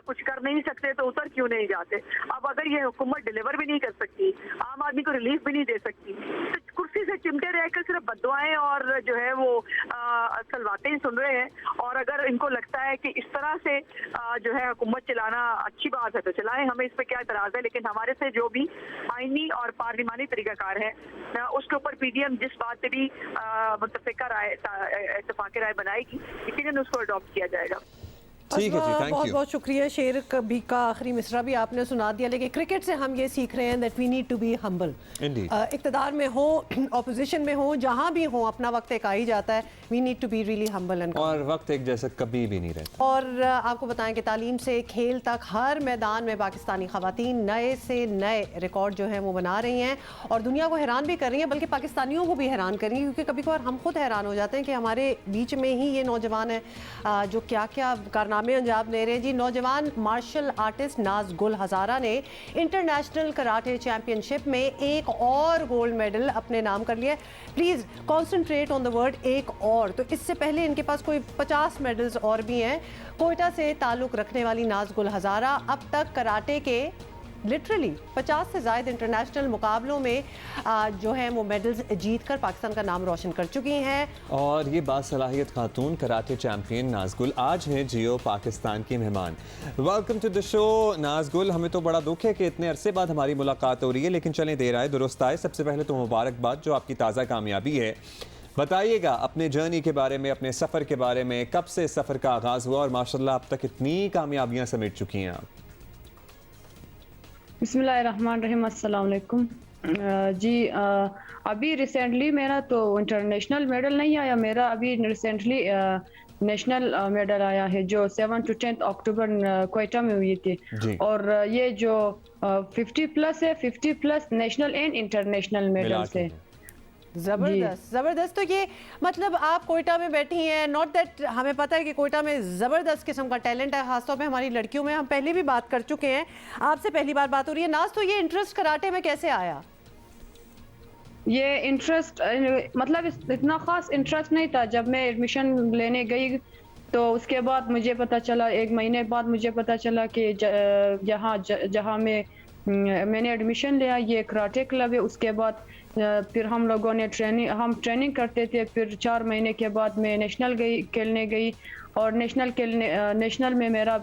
कुछ कर नहीं सकते तो उतर क्यों नहीं जाते। अब अगर ये हुकूमत डिलीवर भी नहीं कर सकती, आम आदमी को रिलीफ भी नहीं दे सकती, तो कुर्सी से चिमटे रहकर सिर्फ बददुआएं और जो है वो सलवातें सुन रहे हैं। और अगर इनको लगता है कि इस तरह से जो है हुकूमत चलाना अच्छी बात है तो चलाएं, हमें इस पर क्या इतराज़ है। लेकिन हमारे से जो भी आईनी और पार्लिमानी तरीकाकार है उसके ऊपर PDM जिस बात पे भी मुत्तफ़िका राय, इत्तेफ़ाक़ राय बनाएगी, यकीनन उसको अडॉप्ट किया जाएगा। ठीक है जी, थैंक यू। बहुत बहुत शुक्रिया। शेर कभी का आखिरी मिसरा भी आपने सुना दिया, लेकिन क्रिकेट से हम ये सीख रहे हैं that we need to be humble. इक़्तिदार में हो, ऑपोजिशन में हो, जहाँ भी हो, अपना वक्त एक आ ही जाता है। We need to be really humble and, और वक्त एक जैसा कभी भी नहीं रहता। और आपको बताएं कि तालीम से खेल तक हर मैदान में पाकिस्तानी ख़वातीन नए से नए रिकॉर्ड जो है वो बना रही हैं और दुनिया को हैरान भी कर रही हैं, बल्कि पाकिस्तानियों को भी हैरान कर रही हैं, क्योंकि कभी कभार हम खुद हैरान हो जाते हैं कि हमारे बीच में ही ये नौजवान है जो क्या क्या कारनामे अंजाम दे रहे हैं। जी, नौजवान मार्शल आर्टिस्ट नाज गुल हज़ारा ने इंटरनेशनल कराटे चैंपियनशिप में एक और गोल्ड मेडल अपने नाम कर लिया। Please concentrate on the word एक और। तो इससे पहले इनके पास कोई 50 मेडल्स और भी हैं। कोयटा से ताल्लुक़ रखने वाली नाज गुल हज़ारा अब तक कराटे के लिटरली 50 से ज़ायद इंटरनेशनल मुकाबलों में जो है वो मेडल्स जीतकर पाकिस्तान का नाम रोशन कर चुकी हैं। और ये बासलाहियत खातून कराटे चैंपियन नाज़गुल आज हैं जियो पाकिस्तान की मेहमान। Welcome to the show Nazgul. हमें तो बड़ा दुख है कि इतने अरसे बाद हमारी मुलाकात हो रही है, लेकिन चलें देर आए दुरुस्त आए। सबसे पहले तो मुबारकबाद जो आपकी ताज़ा कामयाबी है। बताइएगा अपने जर्नी के बारे में, अपने सफ़र के बारे में, कब से सफ़र का आगाज़ हुआ और माशाल्लाह अब तक इतनी कामयाबियाँ समेट चुकी हैं आप। बिस्मिल्लाहिर्रहमानिर्रहीम, अस्सलाम वालेकुम। जी अभी रिसेंटली मेरा तो इंटरनेशनल मेडल नहीं आया, मेरा अभी रिसेंटली नेशनल मेडल आया है जो 7 to 10 अक्टूबर कोयटा में हुई थी। और ये जो 50 प्लस है, 50 plus national and international medals है। ज़बरदस्त ज़बरदस्त। तो ये मतलब आप कोयटा में बैठी हैं, नॉट दैट हमें पता है कि कोयटा में ज़बरदस्त किस्म का टैलेंट है, खासतौर पे हमारी लड़कियों में। हम पहले भी बात कर चुके हैं, आपसे पहली बार बात हो रही है। नाज, तो ये इंटरेस्ट कराटे में कैसे आया? ये इंटरेस्ट मतलब इतना ख़ास इंटरेस्ट नहीं था। जब मैं एडमिशन लेने गई तो उसके बाद मुझे पता चला, 1 महीने बाद मुझे पता चला कि जहाँ मैंने एडमिशन लिया ये कराटे क्लब है। उसके बाद फिर हम लोगों ने ट्रेनिंग करते थे। फिर 4 महीने के बाद मैं नेशनल खेलने गई और नेशनल में मेरा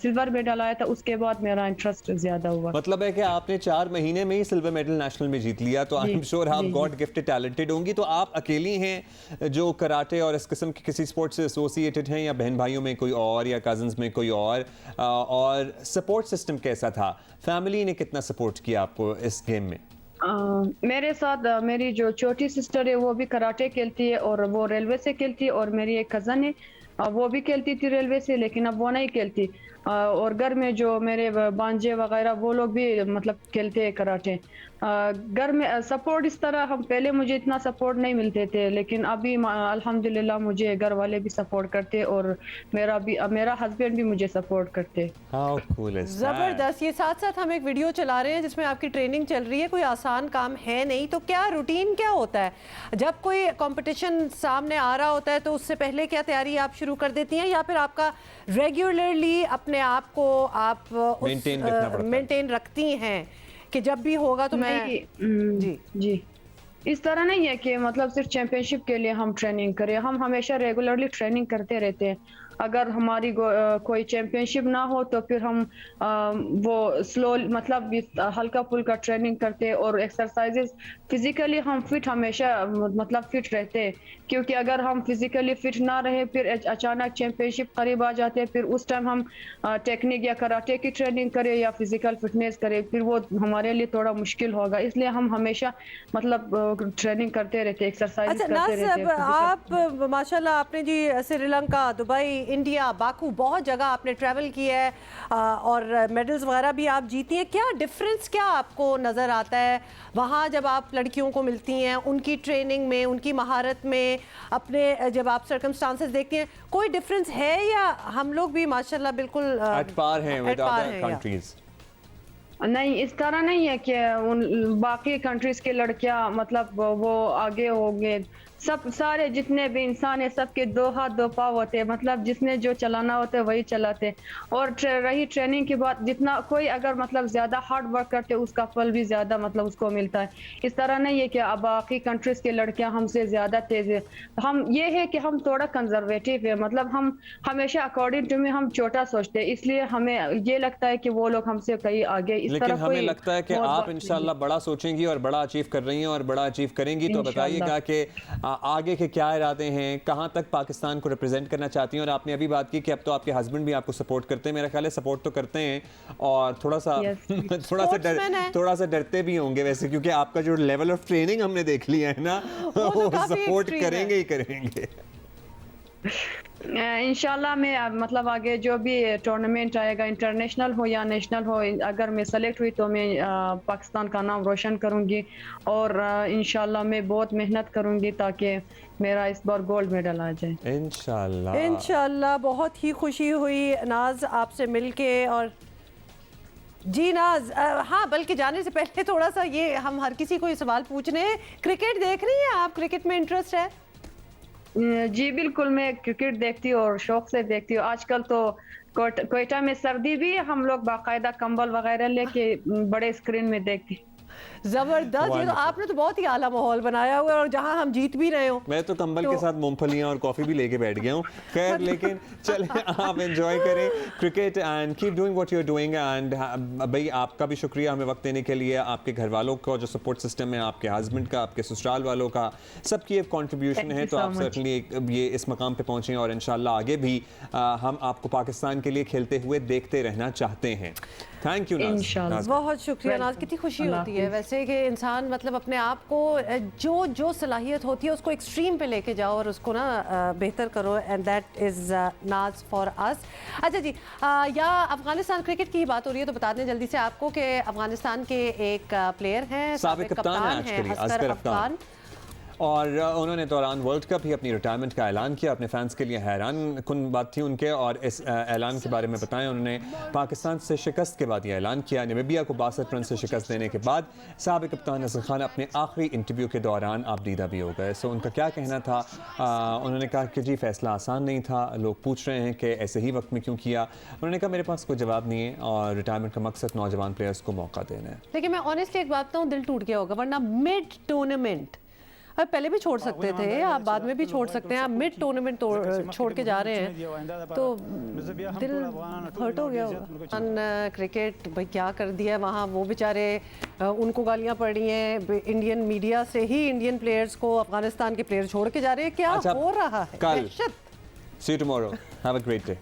सिल्वर मेडल आया था। उसके बाद मेरा इंटरेस्ट ज़्यादा हुआ। मतलब है कि आपने 4 महीने में ही सिल्वर मेडल नेशनल में जीत लिया, तो आई एम श्योर आप गॉड गिफ्टेड टैलेंटेड होंगी। तो आप अकेली हैं जो कराटे और इस किस्म के किसी स्पोर्ट्स से एसोसिएटेड हैं, या बहन भाइयों में कोई और, या कजन्स में कोई और सपोर्ट सिस्टम कैसा था? फैमिली ने कितना सपोर्ट किया आपको इस गेम में? मेरे साथ मेरी जो छोटी सिस्टर है वो भी कराटे खेलती है और वो रेलवे से खेलती है, और मेरी एक कज़न है वो भी खेलती थी रेलवे से, लेकिन अब वो नहीं खेलती। और घर में जो मेरे भांजे वगैरह वो लोग भी मतलब खेलते हैं कराटे। घर में सपोर्ट इस तरह हम पहले मुझे इतना सपोर्ट नहीं मिलते थे, लेकिन अभी अल्हम्दुलिल्लाह मुझे घर वाले भी सपोर्ट करते और मेरा हस्बैंड भी मुझे सपोर्ट करते। जबरदस्त। ये साथ साथ हम एक वीडियो चला रहे हैं जिसमें आपकी ट्रेनिंग चल रही है। कोई आसान काम है नहीं, तो क्या रूटीन क्या होता है जब कोई कंपटीशन सामने आ रहा होता है? तो उससे पहले क्या तैयारी आप शुरू कर देती हैं, या फिर आपका रेगुलरली अपने आप को आप मेंटेन रखती हैं कि जब भी होगा तो मैं जी इस तरह नहीं है कि मतलब सिर्फ चैंपियनशिप के लिए हम ट्रेनिंग करें, हम हमेशा रेगुलरली ट्रेनिंग करते रहते हैं। अगर हमारी कोई चैंपियनशिप ना हो तो फिर हम वो स्लो मतलब हल्का फुल्का ट्रेनिंग करते और एक्सरसाइजेस फिजिकली हम फिट हमेशा मतलब फिट रहते हैं, क्योंकि अगर हम फिजिकली फिट ना रहे फिर अचानक चैंपियनशिप करीब आ जाते हैं, फिर उस टाइम हम टेक्निक या कराटे की ट्रेनिंग करें या फिजिकल फिटनेस करें, फिर वो हमारे लिए थोड़ा मुश्किल होगा। इसलिए हम हमेशा मतलब ट्रेनिंग करते रहते, एक्सरसाइज करते रहते हैं। आप माशाल्लाह आपने जी श्रीलंका, दुबई, इंडिया, बाकू बहुत जगह आपने ट्रैवल किया है और मेडल्स वगैरह भी आप जीती हैं। क्या डिफरेंस क्या आपको नज़र आता है वहाँ जब आप लड़कियों को मिलती हैं, उनकी ट्रेनिंग में, उनकी महारत में, अपने जब आप सर्कमस्टांसेस देखती हैं, कोई डिफरेंस है या हम लोग भी माशाल्लाह बिल्कुल एट पार हैं विद अदर कंट्रीज? नहीं, इस तरह नहीं है कि उन बाकी कंट्रीज के लड़कियां मतलब वो आगे होंगे। सब सारे जितने भी इंसान है सबके दो हाथ दो पाँव होते हैं, मतलब जिसने जो चलाना होता है वही चलाते। और रही ट्रेनिंग की बात, जितना कोई अगर मतलब ज़्यादा हार्ड वर्क करते उसका फल भी ज़्यादा मतलब उसको मिलता है। इस तरह नहीं है कि अब बाकी कंट्रीज़ की लड़कियां हमसे ज़्यादा तेज़ है। हम ये है कि हम थोड़ा कंजर्वेटिव है, मतलब हम हमेशा अकॉर्डिंग टू मी हम छोटा सोचते हैं, इसलिए हमें ये लगता है कि वो लोग हमसे कहीं आगे। इस लेकिन तरह हमें लगता है कि आप इंशाल्लाह बड़ा सोचेंगी और बड़ा अचीव कर रही हैं और बड़ा अचीव करेंगी। तो बताइएगा कि आगे के क्या इरादे हैं, कहाँ तक पाकिस्तान को रिप्रेजेंट करना चाहती हैं? और आपने अभी बात की कि अब तो आपके हस्बैंड भी आपको सपोर्ट करते हैं, मेरा ख्याल है सपोर्ट तो करते हैं और थोड़ा सा डरते भी होंगे वैसे, क्योंकि आपका जो लेवल ऑफ ट्रेनिंग हमने देख लिया है ना, वो सपोर्ट करेंगे ही करेंगे। इंशाल्लाह मैं मतलब आगे जो भी टूर्नामेंट आएगा, इंटरनेशनल हो या नेशनल हो, अगर मैं सेलेक्ट हुई तो मैं पाकिस्तान का नाम रोशन करूंगी और इंशाल्लाह मैं बहुत मेहनत करूंगी ताकि मेरा इस बार गोल्ड मेडल आ जाए इंशाल्लाह। बहुत ही खुशी हुई नाज आपसे मिलके। और जी नाज, हाँ, बल्कि जाने से पहले थोड़ा सा ये हम हर किसी को ये सवाल पूछने, क्रिकेट देख रही हैं आप? क्रिकेट में इंटरेस्ट है? जी बिल्कुल, मैं क्रिकेट देखती हूँ और शौक से देखती हूँ। आजकल तो कोयटा में सर्दी भी है, हम लोग बाकायदा कंबल वगैरह लेके बड़े स्क्रीन में देखते हैं। जबरदस्त। ये तो आपने तो बहुत ही आला माहौल बनाया हुआ है और जहां हम जीत भी रहे हो। मैं तो कंबल के साथ मूंगफलियां और कॉफी भी लेके बैठ गया हूँ। खैर, लेकिन चलें आप एंजॉय करें cricket and keep doing what you are doing. And भाई आपका भी शुक्रिया हमें वक्त देने के लिए। आपके घर वालों का जो सपोर्ट सिस्टम है, आपके हस्बैंड का, आपके ससुराल वालों का, सबकी एक कॉन्ट्रीब्यूशन है। तो आप सर्टनली ये इस मकाम पे पहुँचे और इंशाल्लाह आगे भी हम आपको पाकिस्तान के लिए खेलते हुए देखते रहना चाहते हैं। थैंक यू नाज। बहुत शुक्रिया नाज। कितनी खुशी होती है वैसे कि इंसान मतलब अपने आप को जो सलाहियत होती है उसको एक्सट्रीम पे लेके जाओ और उसको ना बेहतर करो, एंड दैट इज़ नाज फॉर अस। अच्छा जी, या अफगानिस्तान क्रिकेट की बात हो रही है तो बता दें जल्दी से आपको कि अफगानिस्तान के एक प्लेयर हैं, साबिक कप्तान हैं असगर अफगान, और उन्होंने दौरान वर्ल्ड कप ही अपनी रिटायरमेंट का ऐलान किया। अपने फैंस के लिए हैरान कुन बात थी उनके, और इस ऐलान के बारे में बताएं। उन्होंने पाकिस्तान से शिकस्त के बाद ये ऐलान किया। नामीबिया को 62 रन से शिकस्त देने के बाद साबिक कप्तान असगर खान अपने आखिरी इंटरव्यू के दौरान आपदीदा भी हो गए। सो उनका क्या कहना था? उन्होंने कहा कि जी फैसला आसान नहीं था, लोग पूछ रहे हैं कि ऐसे ही वक्त में क्यों किया। उन्होंने कहा मेरे पास कोई जवाब नहीं है और रिटायरमेंट का मकसद नौजवान प्लेयर्स को मौका देना है। लेकिन मैं ऑनेस्टली एक बात बताऊँ, दिल टूट गया होगा, वरना मिड टूर्नामेंट पहले भी छोड़ सकते थे, आप बाद में भी छोड़ सकते हैं, आप मिड टूर्नामेंट छोड़ के जा रहे हैं तो दिल हर्ट हो गया होगा। क्रिकेट भाई क्या कर दिया है वहाँ, वो बेचारे उनको गालियाँ पड़ रही हैं इंडियन मीडिया से ही, इंडियन प्लेयर्स को अफगानिस्तान के प्लेयर छोड़ के जा रहे हैं। क्या हो रहा है? कल, see you tomorrow. Have a great day.